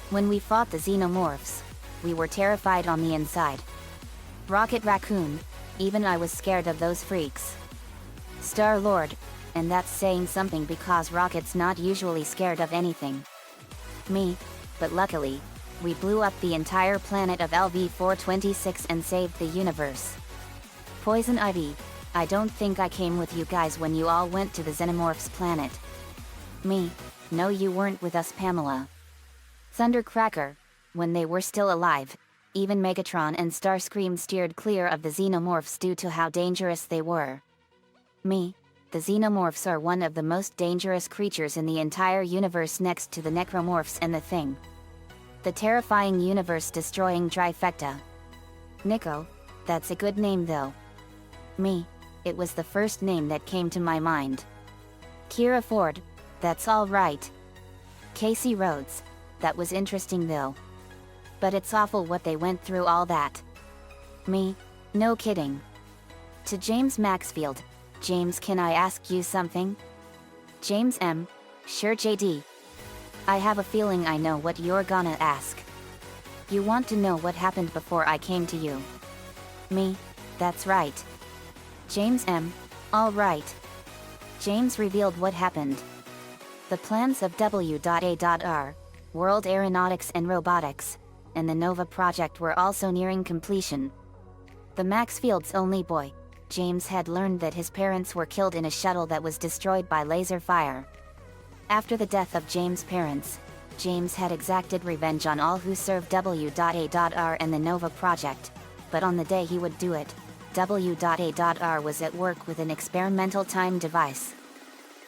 When we fought the Xenomorphs, we were terrified on the inside. Rocket Raccoon, even I was scared of those freaks. Star-Lord, and that's saying something because Rocket's not usually scared of anything. Me, but luckily, we blew up the entire planet of LV-426 and saved the universe. Poison Ivy, I don't think I came with you guys when you all went to the Xenomorphs planet. Me, no, you weren't with us, Pamela. Thundercracker, when they were still alive, even Megatron and Starscream steered clear of the Xenomorphs due to how dangerous they were. Me, the Xenomorphs are one of the most dangerous creatures in the entire universe next to the Necromorphs and the Thing. The terrifying universe-destroying trifecta. Nico, that's a good name though. Me, it was the first name that came to my mind. Kira Ford, that's all right. Casey Rhodes, that was interesting though. But it's awful what they went through all that. Me, no kidding. To James Maxfield, James, can I ask you something? James M, sure JD. I have a feeling I know what you're gonna ask. You want to know what happened before I came to you? Me, that's right. James M, all right. James revealed what happened. The plans of W.A.R, World Aeronautics and Robotics, and the Nova project were also nearing completion. The Maxfield's only boy, James, had learned that his parents were killed in a shuttle that was destroyed by laser fire. After the death of James' parents, James had exacted revenge on all who served W.A.R and the Nova Project, but on the day he would do it, W.A.R was at work with an experimental time device.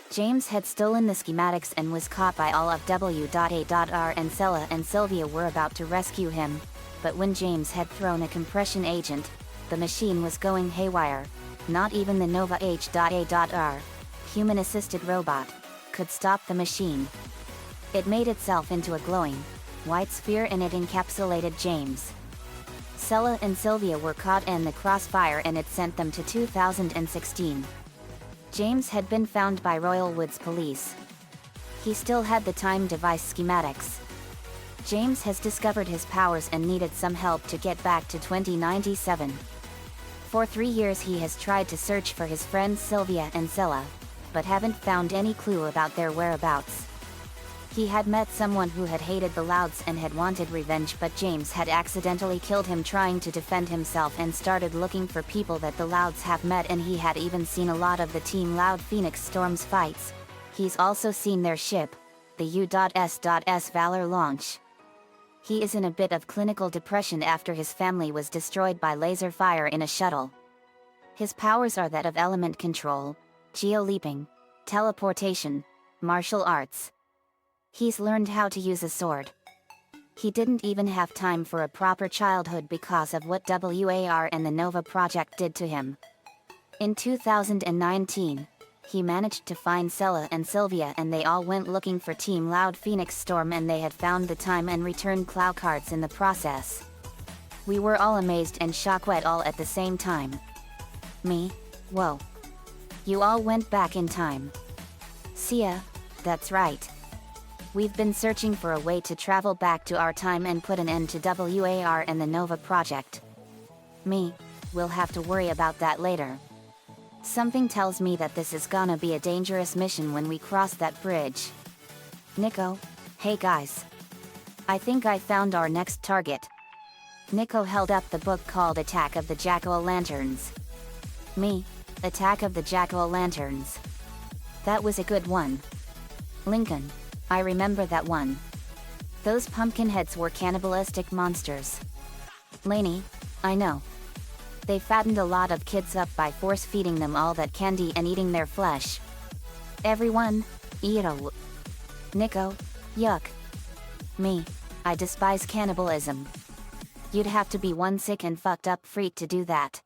James had stolen the schematics and was caught by all of W.A.R, and Sella and Sylvia were about to rescue him, but when James had thrown a compression agent, the machine was going haywire. Not even the Nova H.A.R, human-assisted robot, could stop the machine. It made itself into a glowing, white sphere and it encapsulated James. Sella and Sylvia were caught in the crossfire and it sent them to 2016. James had been found by Royal Woods police. He still had the time device schematics. James has discovered his powers and needed some help to get back to 2097. For 3 years he has tried to search for his friends Sylvia and Sella, but haven't found any clue about their whereabouts. He had met someone who had hated the Louds and had wanted revenge, but James had accidentally killed him trying to defend himself and started looking for people that the Louds have met, and he had even seen a lot of the Team Loud Phoenix Storm's fights. He's also seen their ship, the U.S.S. Valor launch. He is in a bit of clinical depression after his family was destroyed by laser fire in a shuttle. His powers are that of element control, geoleaping, teleportation, martial arts. He's learned how to use a sword. He didn't even have time for a proper childhood because of what WAR and the Nova Project did to him. In 2019, he managed to find Sella and Sylvia and they all went looking for Team Loud Phoenix Storm and they had found the time and returned Clow cards in the process. We were all amazed and shocked all at the same time. Me? Whoa. You all went back in time. Sia, that's right. We've been searching for a way to travel back to our time and put an end to WAR and the Nova Project. Me, we'll have to worry about that later. Something tells me that this is gonna be a dangerous mission when we cross that bridge. Nico, hey guys. I think I found our next target. Nico held up the book called Attack of the Jack-o'-lanterns. Me, Attack of the Jack-o'-lanterns. That was a good one. Lincoln, I remember that one. Those pumpkin heads were cannibalistic monsters. Lainey, I know. They fattened a lot of kids up by force-feeding them all that candy and eating their flesh. Everyone, Itro. Nico, yuck. Me, I despise cannibalism. You'd have to be one sick and fucked up freak to do that.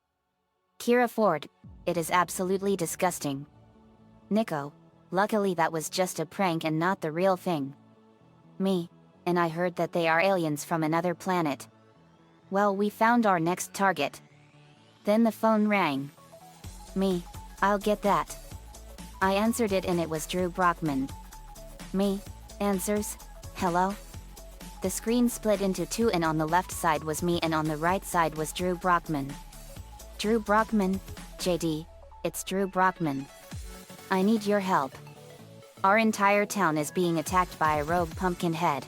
Kira Ford, it is absolutely disgusting. Nico, luckily that was just a prank and not the real thing. Me, and I heard that they are aliens from another planet. Well, we found our next target. Then the phone rang. Me, I'll get that. I answered it and it was Drew Brockman. Me, answers, hello? The screen split into two and on the left side was me and on the right side was Drew Brockman. Drew Brockman, JD, it's Drew Brockman. I need your help. Our entire town is being attacked by a rogue pumpkin head.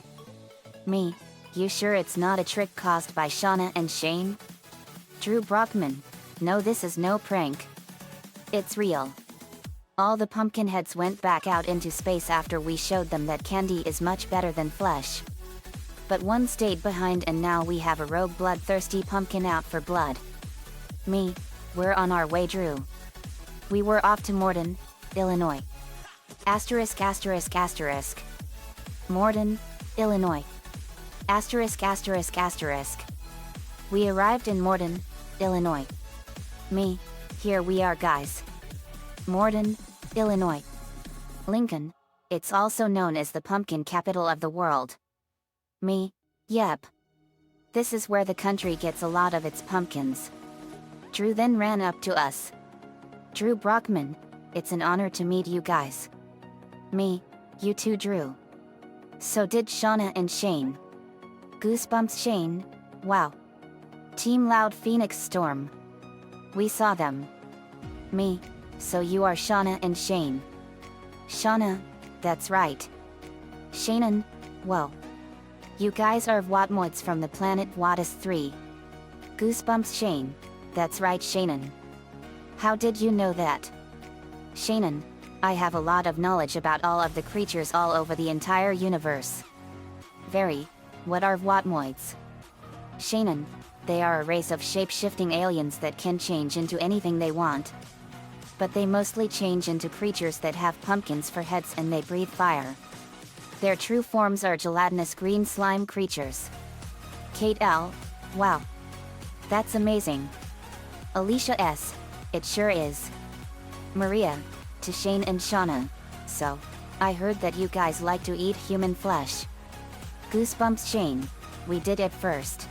Me, you sure it's not a trick caused by Shauna and Shane? Drew Brockman, no, this is no prank. It's real. All the pumpkin heads went back out into space after we showed them that candy is much better than flesh. But one stayed behind and now we have a rogue bloodthirsty pumpkin out for blood. Me, we're on our way, Drew. We were off to Morden, Illinois. Asterisk asterisk asterisk. Morden, Illinois. Asterisk asterisk asterisk. We arrived in Morden, Illinois. Me, here we are guys. Morden, Illinois. Lincoln, it's also known as the pumpkin capital of the world. Me, yep. This is where the country gets a lot of its pumpkins. Drew then ran up to us. Drew Brockman, it's an honor to meet you guys. Me, you too, Drew. So did Shauna and Shane. Goosebumps Shane, wow. Team Loud Phoenix Storm. We saw them. Me, so you are Shauna and Shane. Shauna, that's right. Shannon, whoa. You guys are Watmoids from the planet Wattis 3. Goosebumps Shane, that's right Shannon. How did you know that? Shannon, I have a lot of knowledge about all of the creatures all over the entire universe. Very. What are Watmoids? Shanan. They are a race of shape-shifting aliens that can change into anything they want. But they mostly change into creatures that have pumpkins for heads and they breathe fire. Their true forms are gelatinous green slime creatures. Kate L. Wow. That's amazing. Alicia S. It sure is. Maria. To Shane and Shauna. So, I heard that you guys like to eat human flesh. Goosebumps Shane. We did it first.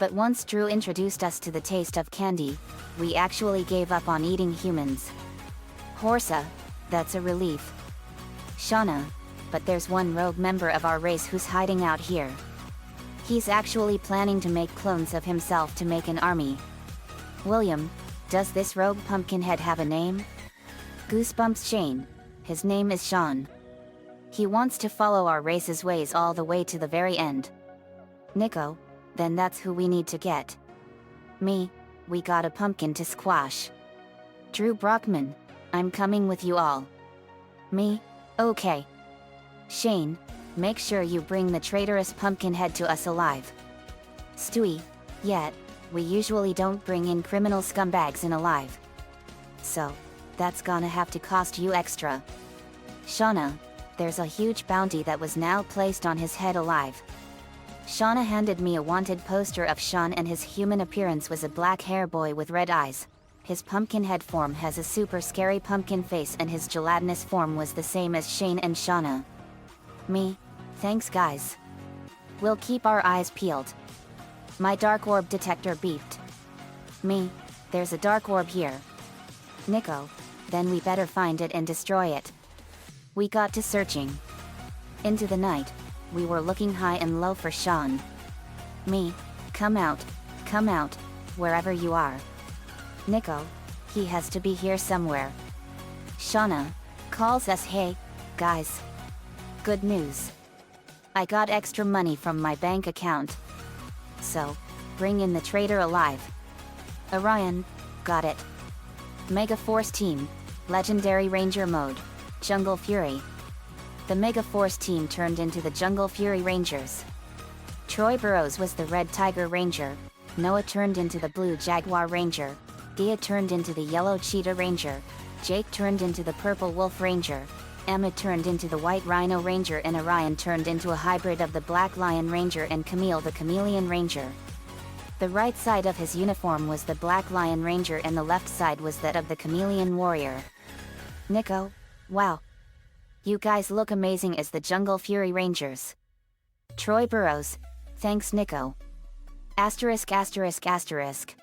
But once Drew introduced us to the taste of candy, we actually gave up on eating humans. Horsa. That's a relief. Shauna. But there's one rogue member of our race who's hiding out here. He's actually planning to make clones of himself to make an army. William. Does this rogue pumpkinhead have a name? Goosebumps Shane. His name is Sean. He wants to follow our race's ways all the way to the very end. Nico. Then that's who we need to get. Me. We got a pumpkin to squash. Drew Brockman. I'm coming with you all. Me. Okay. Shane. Make sure you bring the traitorous pumpkinhead to us alive. Stewie. Yet. We usually don't bring in criminal scumbags in alive. So. That's gonna have to cost you extra. Shauna. There's a huge bounty that was now placed on his head alive. Shauna handed me a wanted poster of Sean and his human appearance was a black hair boy with red eyes. His pumpkin head form has a super scary pumpkin face and his gelatinous form was the same as Shane and Shauna. Me. Thanks guys. We'll keep our eyes peeled. My dark orb detector beeped. Me. There's a dark orb here. Nico. Then we better find it and destroy it. We got to searching. Into the night, we were looking high and low for Sean. Me. Come out, wherever you are. Nico. He has to be here somewhere. Shauna. Calls us, hey, guys. Good news. I got extra money from my bank account. So, bring in the traitor alive. Orion. Got it. Mega Force Team. Legendary Ranger Mode. Jungle Fury. The Mega Force team turned into the Jungle Fury Rangers. Troy Burrows was the Red Tiger Ranger, Noah turned into the Blue Jaguar Ranger, Dia turned into the Yellow Cheetah Ranger, Jake turned into the Purple Wolf Ranger, Emma turned into the White Rhino Ranger and Orion turned into a hybrid of the Black Lion Ranger and Camille the Chameleon Ranger. The right side of his uniform was the Black Lion Ranger and the left side was that of the Chameleon Warrior. Nico. Wow. You guys look amazing as the Jungle Fury Rangers. Troy Burrows. Thanks Nico. Asterisk asterisk asterisk.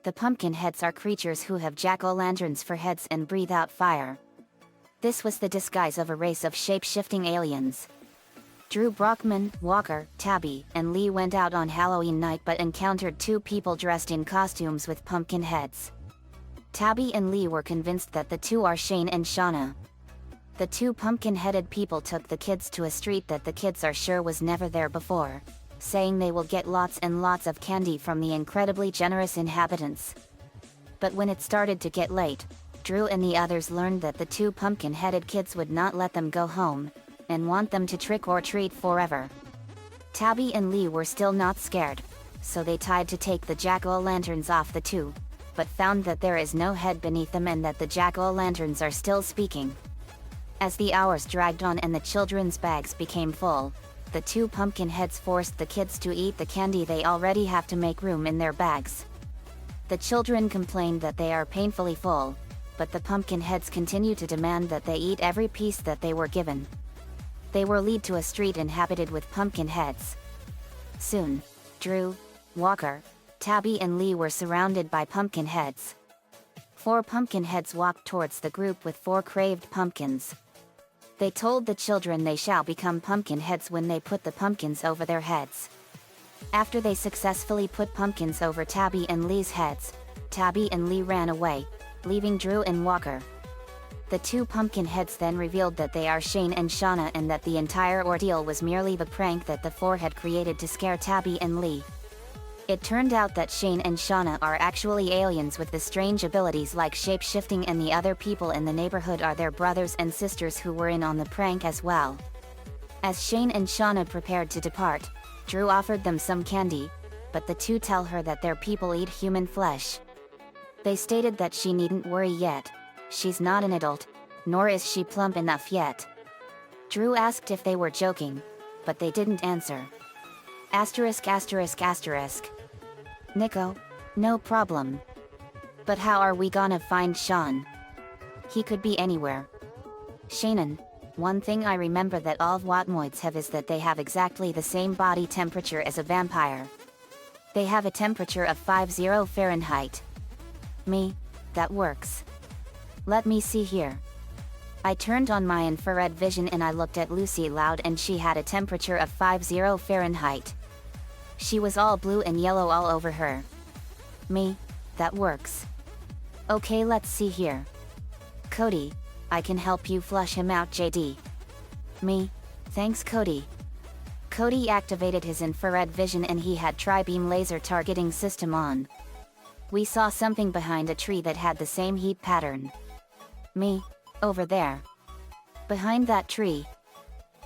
The pumpkin heads are creatures who have jack-o'-lanterns for heads and breathe out fire. This was the disguise of a race of shape-shifting aliens. Drew Brockman, Walker, Tabby, and Lee went out on Halloween night but encountered two people dressed in costumes with pumpkin heads. Tabby and Lee were convinced that the two are Shane and Shauna. The two pumpkin-headed people took the kids to a street that the kids are sure was never there before, saying they will get lots and lots of candy from the incredibly generous inhabitants. But when it started to get late, Drew and the others learned that the two pumpkin-headed kids would not let them go home, and want them to trick or treat forever. Tabby and Lee were still not scared, so they tried to take the jack-o'-lanterns off the two, but found that there is no head beneath them and that the jack-o'-lanterns are still speaking. As the hours dragged on and the children's bags became full, the two pumpkin heads forced the kids to eat the candy they already have to make room in their bags. The children complained that they are painfully full, but the pumpkin heads continue to demand that they eat every piece that they were given. They were led to a street inhabited with pumpkin heads. Soon, Drew, Walker, Tabby and Lee were surrounded by pumpkin heads. 4 pumpkin heads walked towards the group with 4 craved pumpkins. They told the children they shall become pumpkin heads when they put the pumpkins over their heads. After they successfully put pumpkins over Tabby and Lee's heads, Tabby and Lee ran away, leaving Drew and Walker. The 2 pumpkin heads then revealed that they are Shane and Shauna and that the entire ordeal was merely the prank that the 4 had created to scare Tabby and Lee. It turned out that Shane and Shauna are actually aliens with the strange abilities like shape-shifting, and the other people in the neighborhood are their brothers and sisters who were in on the prank as well. As Shane and Shauna prepared to depart, Drew offered them some candy, but the two tell her that their people eat human flesh. They stated that she needn't worry yet, she's not an adult, nor is she plump enough yet. Drew asked if they were joking, but they didn't answer. Asterisk asterisk asterisk. Nico, no problem. But how are we gonna find Sean? He could be anywhere. Shannon, one thing I remember that all Watmoids have is that they have exactly the same body temperature as a vampire. They have a temperature of 50 Fahrenheit. Me, that works. Let me see here. I turned on my infrared vision and I looked at Lucy Loud, and she had a temperature of 50 Fahrenheit. She was all blue and yellow all over her. Me, that works. Okay, let's see here. Cody, I can help you flush him out, JD. Me, thanks Cody. Cody activated his infrared vision and he had tri-beam laser targeting system on. We saw something behind a tree that had the same heat pattern. Me, over there. Behind that tree.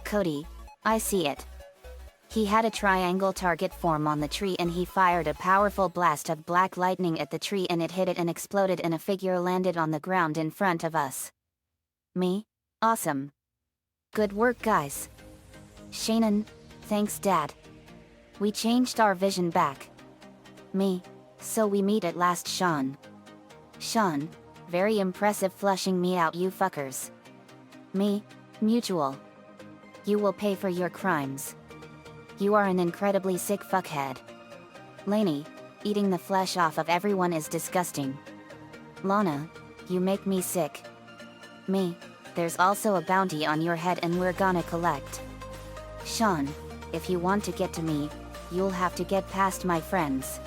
Cody, I see it. He had a triangle target form on the tree and he fired a powerful blast of black lightning at the tree and it hit it and exploded and a figure landed on the ground in front of us. Me, awesome. Good work guys. Shannon, thanks Dad. We changed our vision back. Me, so we meet at last Sean. Sean, very impressive flushing me out you fuckers. Me, mutual. You will pay for your crimes. You are an incredibly sick fuckhead. Lainey, eating the flesh off of everyone is disgusting. Lana, you make me sick. Me, there's also a bounty on your head and we're gonna collect. Sean, if you want to get to me, you'll have to get past my friends.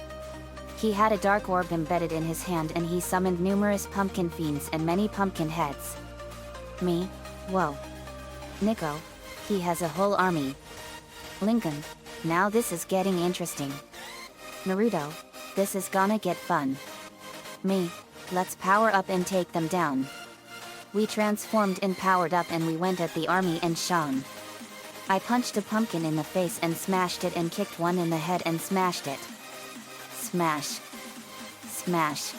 He had a dark orb embedded in his hand and he summoned numerous pumpkin fiends and many pumpkin heads. Me, whoa. Nico, he has a whole army. Lincoln, now this is getting interesting. Naruto, this is gonna get fun. Me, let's power up and take them down. We transformed and powered up and we went at the army and Sean. I punched a pumpkin in the face and smashed it and kicked one in the head and smashed it. Smash. Smash.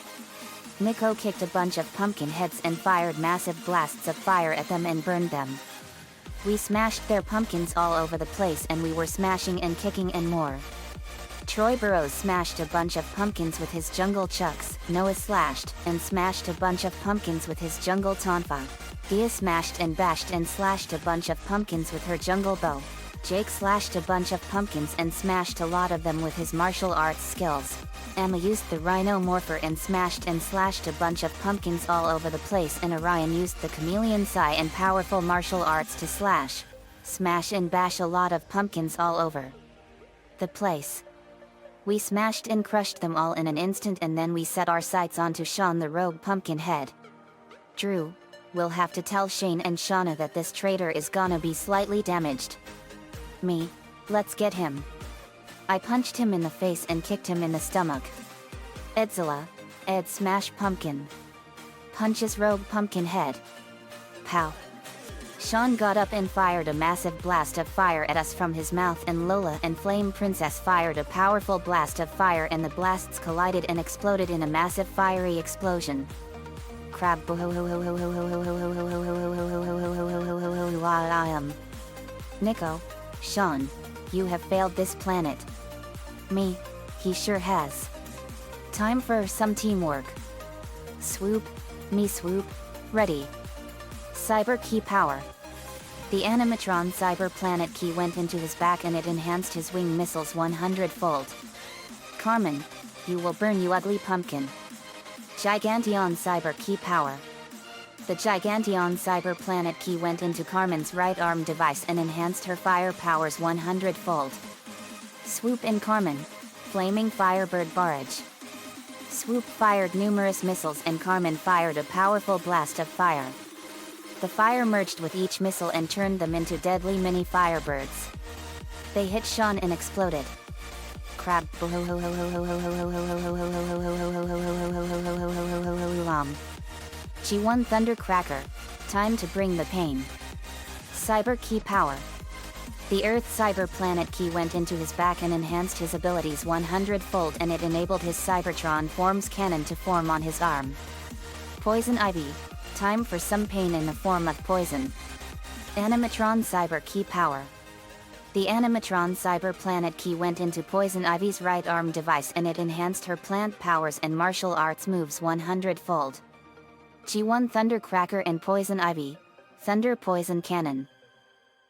Nico kicked a bunch of pumpkin heads and fired massive blasts of fire at them and burned them. We smashed their pumpkins all over the place and we were smashing and kicking and more. Troy Burrows smashed a bunch of pumpkins with his jungle chucks, Noah slashed and smashed a bunch of pumpkins with his jungle tonfa. Dia smashed and bashed and slashed a bunch of pumpkins with her jungle bow. Jake slashed a bunch of pumpkins and smashed a lot of them with his martial arts skills. Emma used the Rhino Morpher and smashed and slashed a bunch of pumpkins all over the place, and Orion used the Chameleon Sai and powerful martial arts to slash, smash and bash a lot of pumpkins all over the place. We smashed and crushed them all in an instant and then we set our sights onto Sean the rogue pumpkin head. Drew, we'll have to tell Shane and Shauna that this traitor is gonna be slightly damaged. Me, let's get him. I punched him in the face and kicked him in the stomach. Edzilla, Ed smash pumpkin. Punches rogue pumpkin head. Pow. Sean got up and fired a massive blast of fire at us from his mouth, and Lola and Flame Princess fired a powerful blast of fire and the blasts collided and exploded in a massive fiery explosion. Crab. Nico, Sean, you have failed this planet. Me, he sure has. Time for some teamwork. Swoop, me swoop, ready. Cyber key power. The animatron cyber planet key went into his back and it enhanced his wing missiles 100-fold. Carmen, you will burn you ugly pumpkin. Giganteon cyber key power. The Giganteon cyber planet key went into Carmen's right arm device and enhanced her fire powers 100-fold. Swoop in Carmen, flaming firebird barrage. Swoop fired numerous missiles and Carmen fired a powerful blast of fire. The fire merged with each missile and turned them into deadly mini firebirds. They hit Sean and exploded. crab. G1 Thundercracker. Time to bring the pain. Cyber Key Power. The Earth Cyber Planet Key went into his back and enhanced his abilities 100-fold, and it enabled his Cybertron Forms cannon to form on his arm. Poison Ivy. Time for some pain in the form of poison. Animatron Cyber Key Power. The Animatron Cyber Planet Key went into Poison Ivy's right arm device, and it enhanced her plant powers and martial arts moves 100-fold. G1 Thundercracker and Poison Ivy. Thunder Poison Cannon.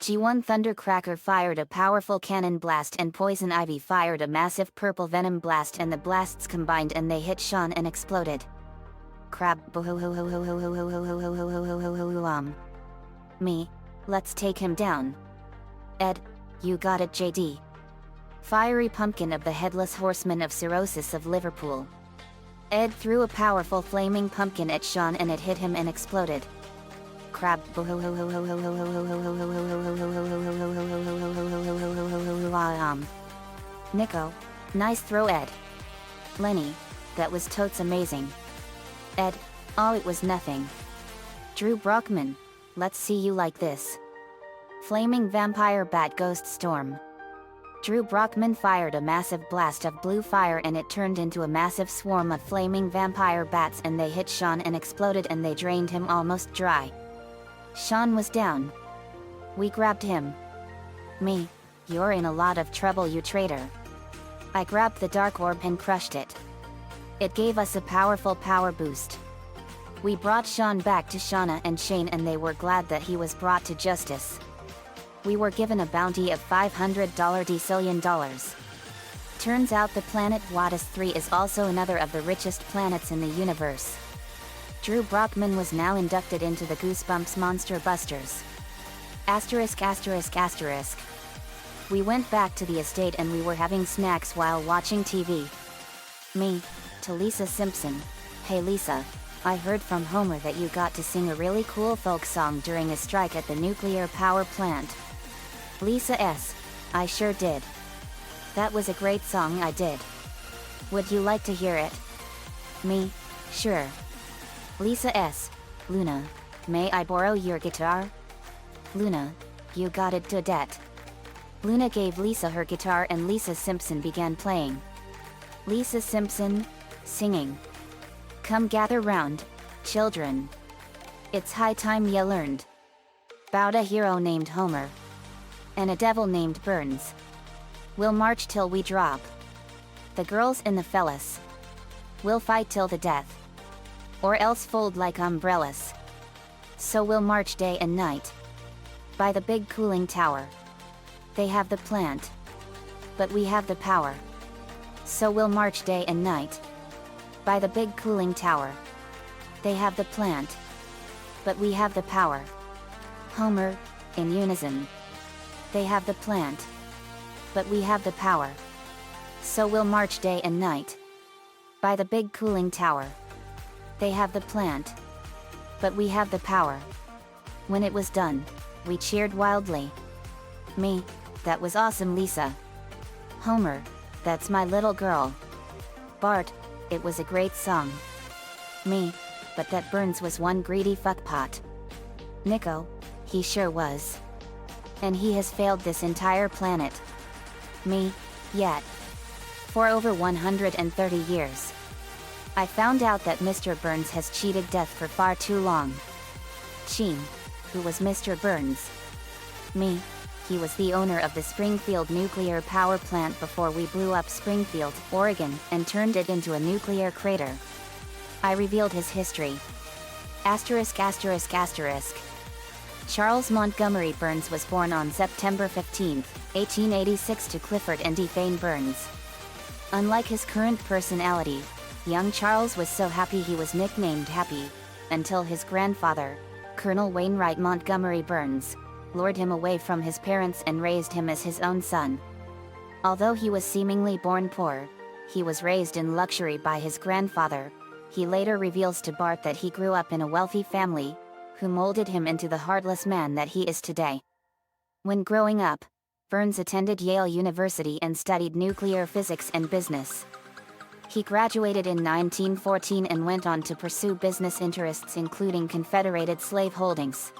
G1 Thundercracker fired a powerful cannon blast, and Poison Ivy fired a massive purple venom blast, and the blasts combined and they hit Sean and exploded. Crab. Me. Let's take him down. Ed. You got it, JD. Fiery Pumpkin of the Headless Horseman of Cirrhosis of Liverpool. Ed threw a powerful flaming pumpkin at Sean and it hit him and exploded. Crab. Nico. Nice throw, Ed. Lenny. That was totes amazing. Ed. Oh, it was nothing. Drew Brockman. Let's see you like this. Flaming Vampire Bat Ghost Storm. Drew Brockman fired a massive blast of blue fire and it turned into a massive swarm of flaming vampire bats, and they hit Sean and exploded and they drained him almost dry. Sean was down. We grabbed him. Me. You're in a lot of trouble, you traitor. I grabbed the dark orb and crushed it. It gave us a powerful power boost. We brought Sean back to Shauna and Shane, and they were glad that he was brought to justice. We were given a bounty of $500 decillion. Turns out the planet Wattis 3 is also another of the richest planets in the universe. Drew Brockman was now inducted into the Goosebumps Monster Busters. *****. We went back to the estate and we were having snacks while watching TV. Me. To Lisa Simpson. Hey Lisa. I heard from Homer that you got to sing a really cool folk song during a strike at the nuclear power plant. Lisa S. I sure did. That was a great song, I did. Would you like to hear it? Me. Sure. Lisa S. Luna. May I borrow your guitar? Luna. You got it, Dudette. Luna gave Lisa her guitar and Lisa Simpson began playing. Lisa Simpson. Singing. Come gather round, children. It's high time ya learned. Bout a hero named Homer. And a devil named Burns. We'll march till we drop. The girls and the fellas. We'll fight till the death. Or else fold like umbrellas. So we'll march day and night. By the big cooling tower. They have the plant. But we have the power. So we'll march day and night. By the big cooling tower. They have the plant. But we have the power. Homer, in unison. They have the plant. But we have the power. So we'll march day and night. By the big cooling tower. They have the plant. But we have the power. When it was done, we cheered wildly. Me. That was awesome, Lisa. Homer. That's my little girl. Bart. It was a great song. Me. But that Burns was one greedy fuckpot. Nico. He sure was. And he has failed this entire planet. Me. Yet. For over 130 years. I found out that Mr. Burns has cheated death for far too long. Sheen. Who was Mr. Burns? Me. He was the owner of the Springfield nuclear power plant before we blew up Springfield, Oregon, and turned it into a nuclear crater. I revealed his history. *****. Charles Montgomery Burns was born on September 15, 1886 to Clifford and Defane Burns. Unlike his current personality, young Charles was so happy he was nicknamed Happy, until his grandfather, Colonel Wainwright Montgomery Burns, lured him away from his parents and raised him as his own son. Although he was seemingly born poor, he was raised in luxury by his grandfather. He later reveals to Bart that he grew up in a wealthy family, who molded him into the heartless man that he is today. When growing up, Burns attended Yale University and studied nuclear physics and business. He graduated in 1914 and went on to pursue business interests including Confederated slave holdings.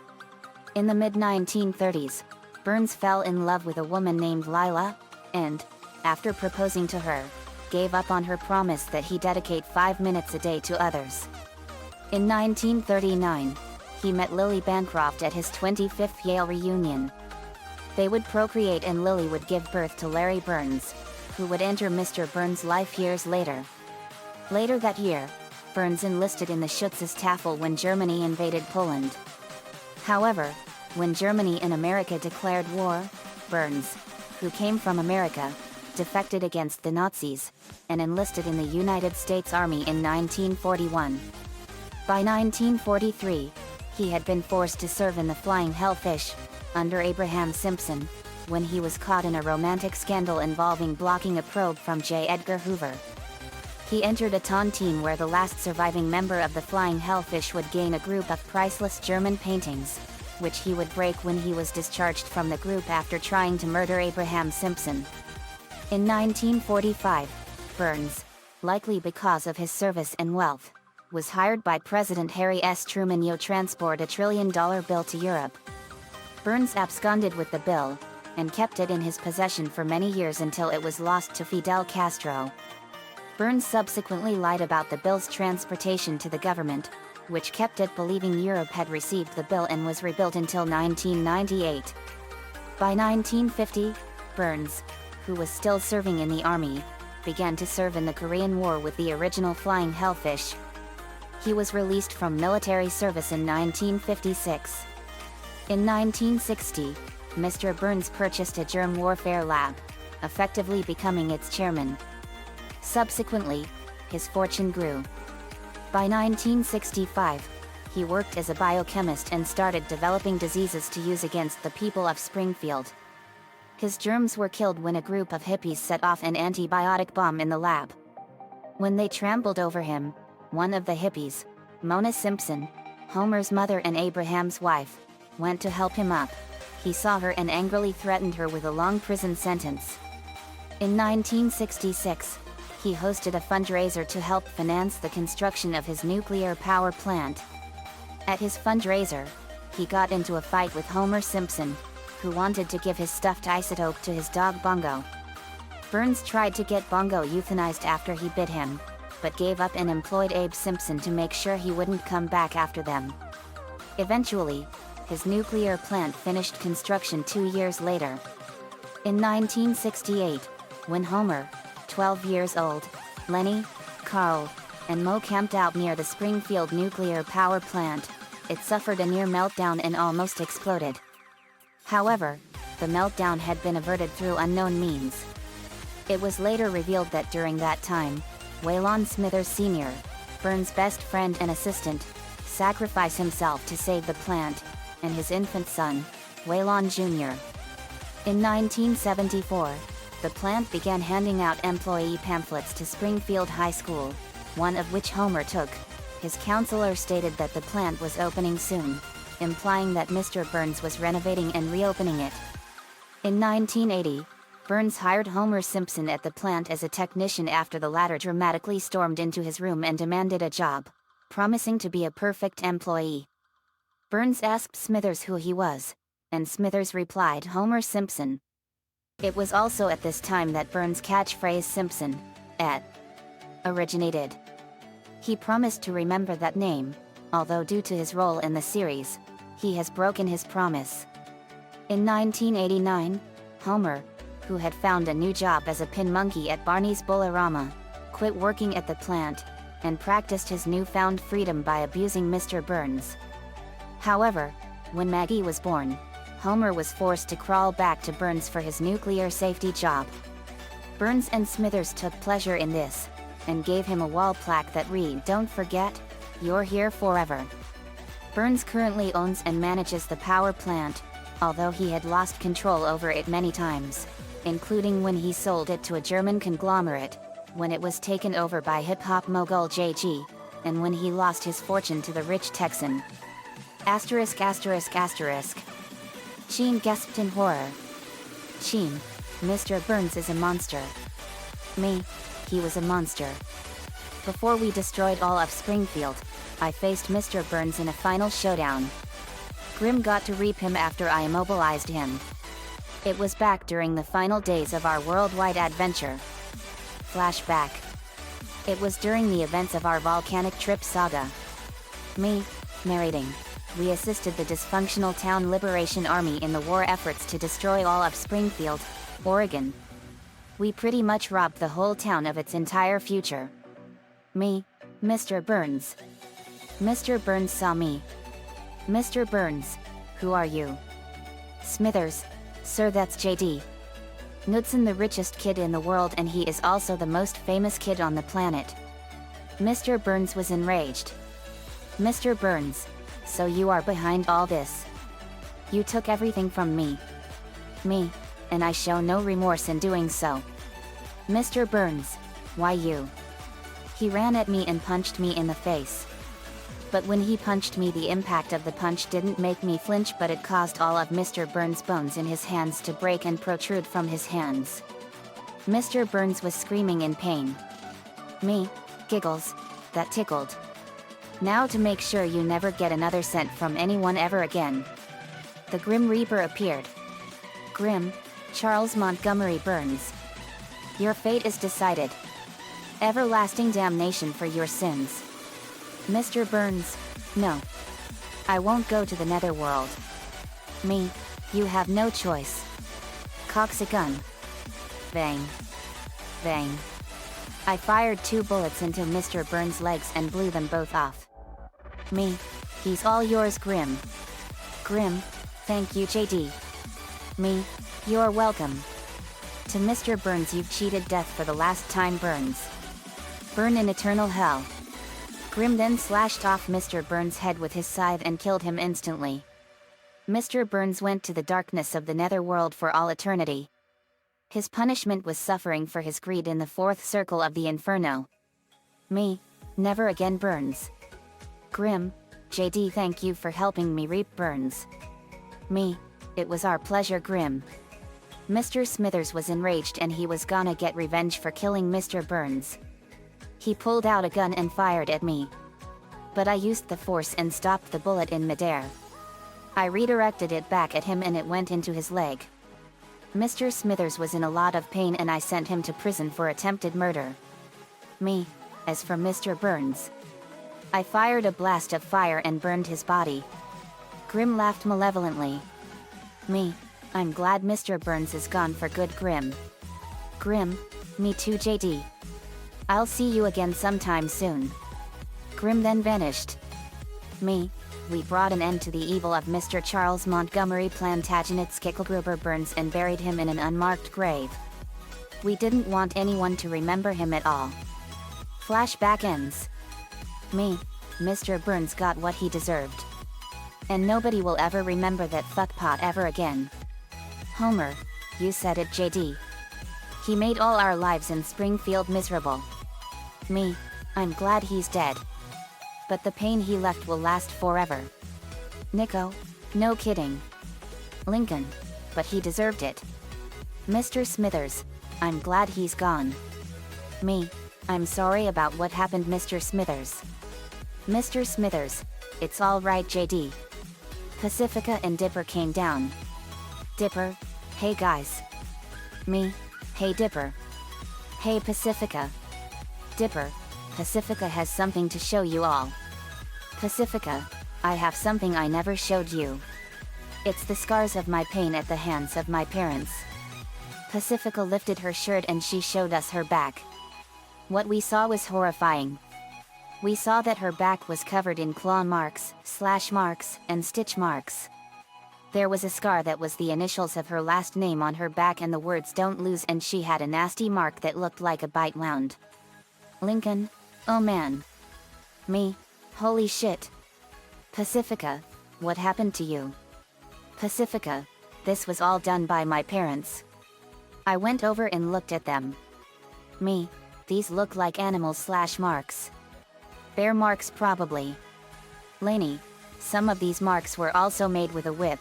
In the mid-1930s, Burns fell in love with a woman named Lila, and, after proposing to her, gave up on her promise that he dedicate 5 minutes a day to others. In 1939, he met Lily Bancroft at his 25th Yale reunion. They would procreate and Lily would give birth to Larry Burns, who would enter Mr. Burns' life years later. Later that year, Burns enlisted in the Schutzstaffel when Germany invaded Poland. However, when Germany and America declared war, Burns, who came from America, defected against the Nazis, and enlisted in the United States Army in 1941. By 1943, he had been forced to serve in the Flying Hellfish, under Abraham Simpson, when he was caught in a romantic scandal involving blocking a probe from J. Edgar Hoover. He entered a tontine where the last surviving member of the Flying Hellfish would gain a group of priceless German paintings, which he would break when he was discharged from the group after trying to murder Abraham Simpson. In 1945, Burns, likely because of his service and wealth, was hired by President Harry S. Truman to transport a $1 trillion bill to Europe. Burns absconded with the bill, and kept it in his possession for many years until it was lost to Fidel Castro. Burns subsequently lied about the bill's transportation to the government, which kept it believing Europe had received the bill and was rebuilt until 1998. By 1950, Burns, who was still serving in the army, began to serve in the Korean War with the original Flying Hellfish. He was released from military service in 1956. In 1960, Mr. Burns purchased a germ warfare lab, effectively becoming its chairman. Subsequently, his fortune grew. By 1965, he worked as a biochemist and started developing diseases to use against the people of Springfield. His germs were killed when a group of hippies set off an antibiotic bomb in the lab. When they trampled over him, one of the hippies, Mona Simpson, Homer's mother and Abraham's wife, went to help him up. He saw her and angrily threatened her with a long prison sentence. In 1966, he hosted a fundraiser to help finance the construction of his nuclear power plant. At his fundraiser, he got into a fight with Homer Simpson, who wanted to give his stuffed isotope to his dog Bongo. Burns tried to get Bongo euthanized after he bit him, but gave up and employed Abe Simpson to make sure he wouldn't come back after them. Eventually, his nuclear plant finished construction 2 years later. In 1968, when Homer, 12 years old, Lenny, Carl, and Moe camped out near the Springfield nuclear power plant, it suffered a near meltdown and almost exploded. However, the meltdown had been averted through unknown means. It was later revealed that during that time, Waylon Smithers Sr., Burns' best friend and assistant, sacrificed himself to save the plant, and his infant son, Waylon Jr. In 1974, the plant began handing out employee pamphlets to Springfield High School, one of which Homer took. His counselor stated that the plant was opening soon, implying that Mr. Burns was renovating and reopening it. In 1980, Burns hired Homer Simpson at the plant as a technician after the latter dramatically stormed into his room and demanded a job, promising to be a perfect employee. Burns asked Smithers who he was, and Smithers replied Homer Simpson. It was also at this time that Burns' catchphrase Simpson, et, originated. He promised to remember that name, although due to his role in the series, he has broken his promise. In 1989, Homer, who had found a new job as a pin monkey at Barney's Bolorama, quit working at the plant, and practiced his newfound freedom by abusing Mr. Burns. However, when Maggie was born, Homer was forced to crawl back to Burns for his nuclear safety job. Burns and Smithers took pleasure in this, and gave him a wall plaque that read, "Don't forget, you're here forever." Burns currently owns and manages the power plant, although he had lost control over it many times, including when he sold it to a German conglomerate, when it was taken over by hip-hop mogul JG, and when he lost his fortune to the rich Texan. ******. Sheen gasped in horror. Cheem. Mr. Burns is a monster. Me. He was a monster. Before we destroyed all of Springfield, I faced Mr. Burns in a final showdown. Grim got to reap him after I immobilized him. It was back during the final days of our worldwide adventure. Flashback. It was during the events of our volcanic trip saga. Me, narrating. We assisted the dysfunctional Town Liberation Army in the war efforts to destroy all of Springfield, Oregon. We pretty much robbed the whole town of its entire future. Me, Mr. Burns. Mr. Burns saw me. Mr. Burns, who are you? Smithers, sir, that's JD. Knudsen, the richest kid in the world, and he is also the most famous kid on the planet. Mr. Burns was enraged. Mr. Burns, so you are behind all this. You took everything from me. Me, and I show no remorse in doing so. Mr. Burns, why you? He ran at me and punched me in the face. But when he punched me, the impact of the punch didn't make me flinch, but it caused all of Mr. Burns' bones in his hands to break and protrude from his hands. Mr. Burns was screaming in pain. Me, giggles, that tickled. Now to make sure you never get another cent from anyone ever again. The Grim Reaper appeared. Grim, Charles Montgomery Burns. Your fate is decided. Everlasting damnation for your sins. Mr. Burns, no. I won't go to the netherworld. Me, you have no choice. Cocks a gun. Bang. Bang. I fired 2 bullets into Mr. Burns' legs and blew them both off. Me, he's all yours, Grim. Grim, thank you, JD. Me, you're welcome. To Mr. Burns, you've cheated death for the last time, Burns. Burn in eternal hell. Grim then slashed off Mr. Burns' head with his scythe and killed him instantly. Mr. Burns went to the darkness of the netherworld for all eternity. His punishment was suffering for his greed in the 4th circle of the inferno. Me, never again, Burns. Grim, JD, thank you for helping me reap, Burns. Me, it was our pleasure, Grim. Mr. Smithers was enraged and he was gonna get revenge for killing Mr. Burns. He pulled out a gun and fired at me. But I used the force and stopped the bullet in midair. I redirected it back at him and it went into his leg. Mr. Smithers was in a lot of pain and I sent him to prison for attempted murder. Me, as for Mr. Burns, I fired a blast of fire and burned his body. Grim laughed malevolently. Me, I'm glad Mr. Burns is gone for good, Grim. Grim, me too, JD. I'll see you again sometime soon. Grim then vanished. Me, we brought an end to the evil of Mr. Charles Montgomery Plantagenet Skickelgruber Burns and buried him in an unmarked grave. We didn't want anyone to remember him at all. Flashback ends. Me, Mr. Burns got what he deserved. And nobody will ever remember that fuckpot ever again. Homer, you said it, JD. He made all our lives in Springfield miserable. Me, I'm glad he's dead. But the pain he left will last forever. Nico, no kidding. Lincoln, but he deserved it. Mr. Smithers, I'm glad he's gone. Me, I'm sorry about what happened, Mr. Smithers. Mr. Smithers, it's all right, JD. Pacifica and Dipper came down. Dipper, hey guys. Me, hey Dipper. Hey Pacifica. Dipper, Pacifica has something to show you all. Pacifica, I have something I never showed you. It's the scars of my pain at the hands of my parents. Pacifica lifted her shirt and she showed us her back. What we saw was horrifying. We saw that her back was covered in claw marks, slash marks, and stitch marks. There was a scar that was the initials of her last name on her back and the words "Don't lose," and she had a nasty mark that looked like a bite wound. Lincoln, oh man. Me, holy shit. Pacifica, what happened to you? Pacifica, this was all done by my parents. I went over and looked at them. Me, these look like animal slash marks. Bear marks probably. Laney, some of these marks were also made with a whip.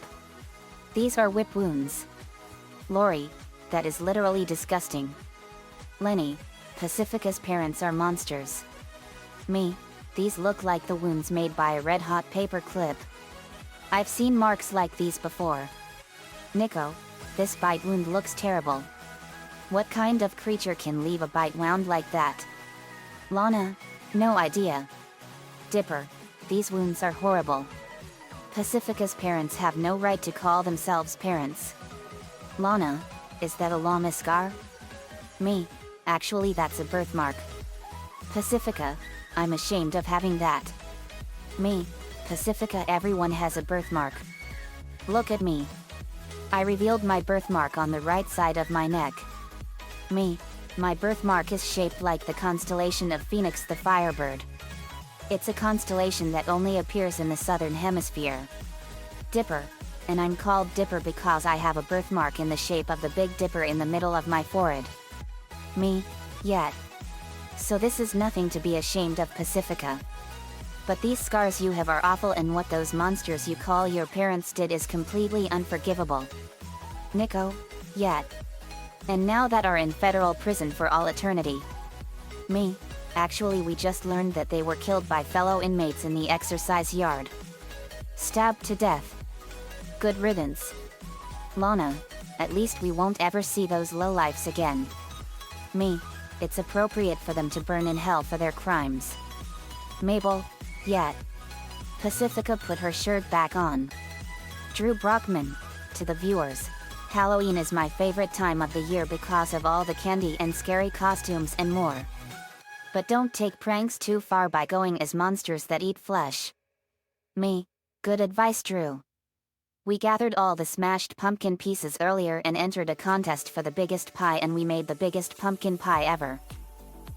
These are whip wounds. Lori, that is literally disgusting. Lenny, Pacifica's parents are monsters. Me, these look like the wounds made by a red-hot paper clip. I've seen marks like these before. Nico, this bite wound looks terrible. What kind of creature can leave a bite wound like that? Lana, no idea. Dipper, these wounds are horrible. Pacifica's parents have no right to call themselves parents. Lana, is that a llama scar? Me, actually that's a birthmark. Pacifica, I'm ashamed of having that. Me, Pacifica, everyone has a birthmark. Look at me. I revealed my birthmark on the right side of my neck. Me, my birthmark is shaped like the constellation of Phoenix the Firebird. It's a constellation that only appears in the southern hemisphere. Dipper, and I'm called Dipper because I have a birthmark in the shape of the Big Dipper in the middle of my forehead. Me, yet. So this is nothing to be ashamed of, Pacifica. But these scars you have are awful, and what those monsters you call your parents did is completely unforgivable. Nico, yet. And now that are in federal prison for all eternity. Me, actually we just learned that they were killed by fellow inmates in the exercise yard. Stabbed to death. Good riddance. Lana, at least we won't ever see those lowlifes again. Me, it's appropriate for them to burn in hell for their crimes. Mabel, yet. Pacifica put her shirt back on. Drew Brockman, to the viewers, Halloween is my favorite time of the year because of all the candy and scary costumes and more. But don't take pranks too far by going as monsters that eat flesh. Me, good advice, Drew. We gathered all the smashed pumpkin pieces earlier and entered a contest for the biggest pie, and we made the biggest pumpkin pie ever.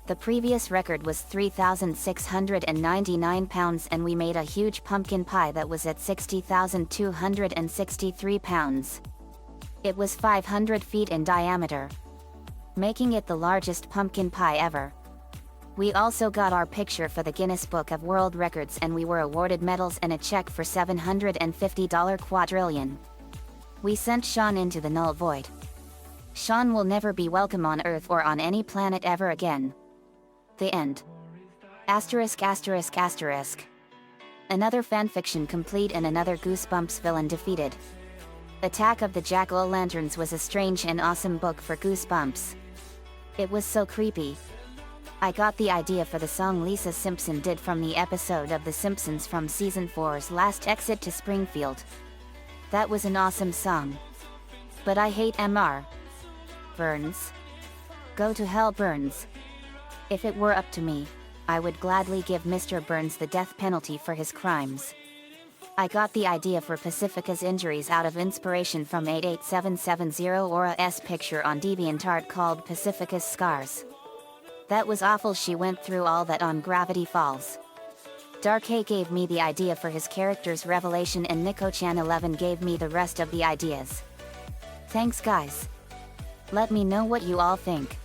The previous record was 3,699 pounds, and we made a huge pumpkin pie that was at 60,263 pounds. It was 500 feet in diameter, making it the largest pumpkin pie ever. We also got our picture for the Guinness Book of World Records, and we were awarded medals and a check for $750 quadrillion. We sent Sean into the null void. Sean will never be welcome on Earth or on any planet ever again. The end. Asterisk asterisk asterisk. Another fanfiction complete and another Goosebumps villain defeated. Attack of the Jack-o'-lanterns was a strange and awesome book for Goosebumps. It was so creepy. I got the idea for the song Lisa Simpson did from the episode of The Simpsons from Season 4's Last Exit to Springfield. That was an awesome song. But I hate MR. Burns. Go to hell, Burns. If it were up to me, I would gladly give Mr. Burns the death penalty for his crimes. I got the idea for Pacifica's injuries out of inspiration from 88770 Aura's picture on DeviantArt called Pacifica's Scars. That was awful. She went through all that on Gravity Falls. Dark Hay gave me the idea for his character's revelation, and Nico-chan11 gave me the rest of the ideas. Thanks, guys. Let me know what you all think.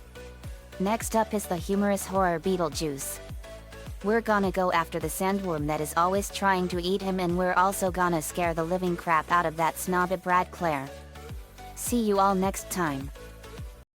Next up is the humorous horror Beetlejuice. We're gonna go after the sandworm that is always trying to eat him, and we're also gonna scare the living crap out of that snob brat Claire. See you all next time.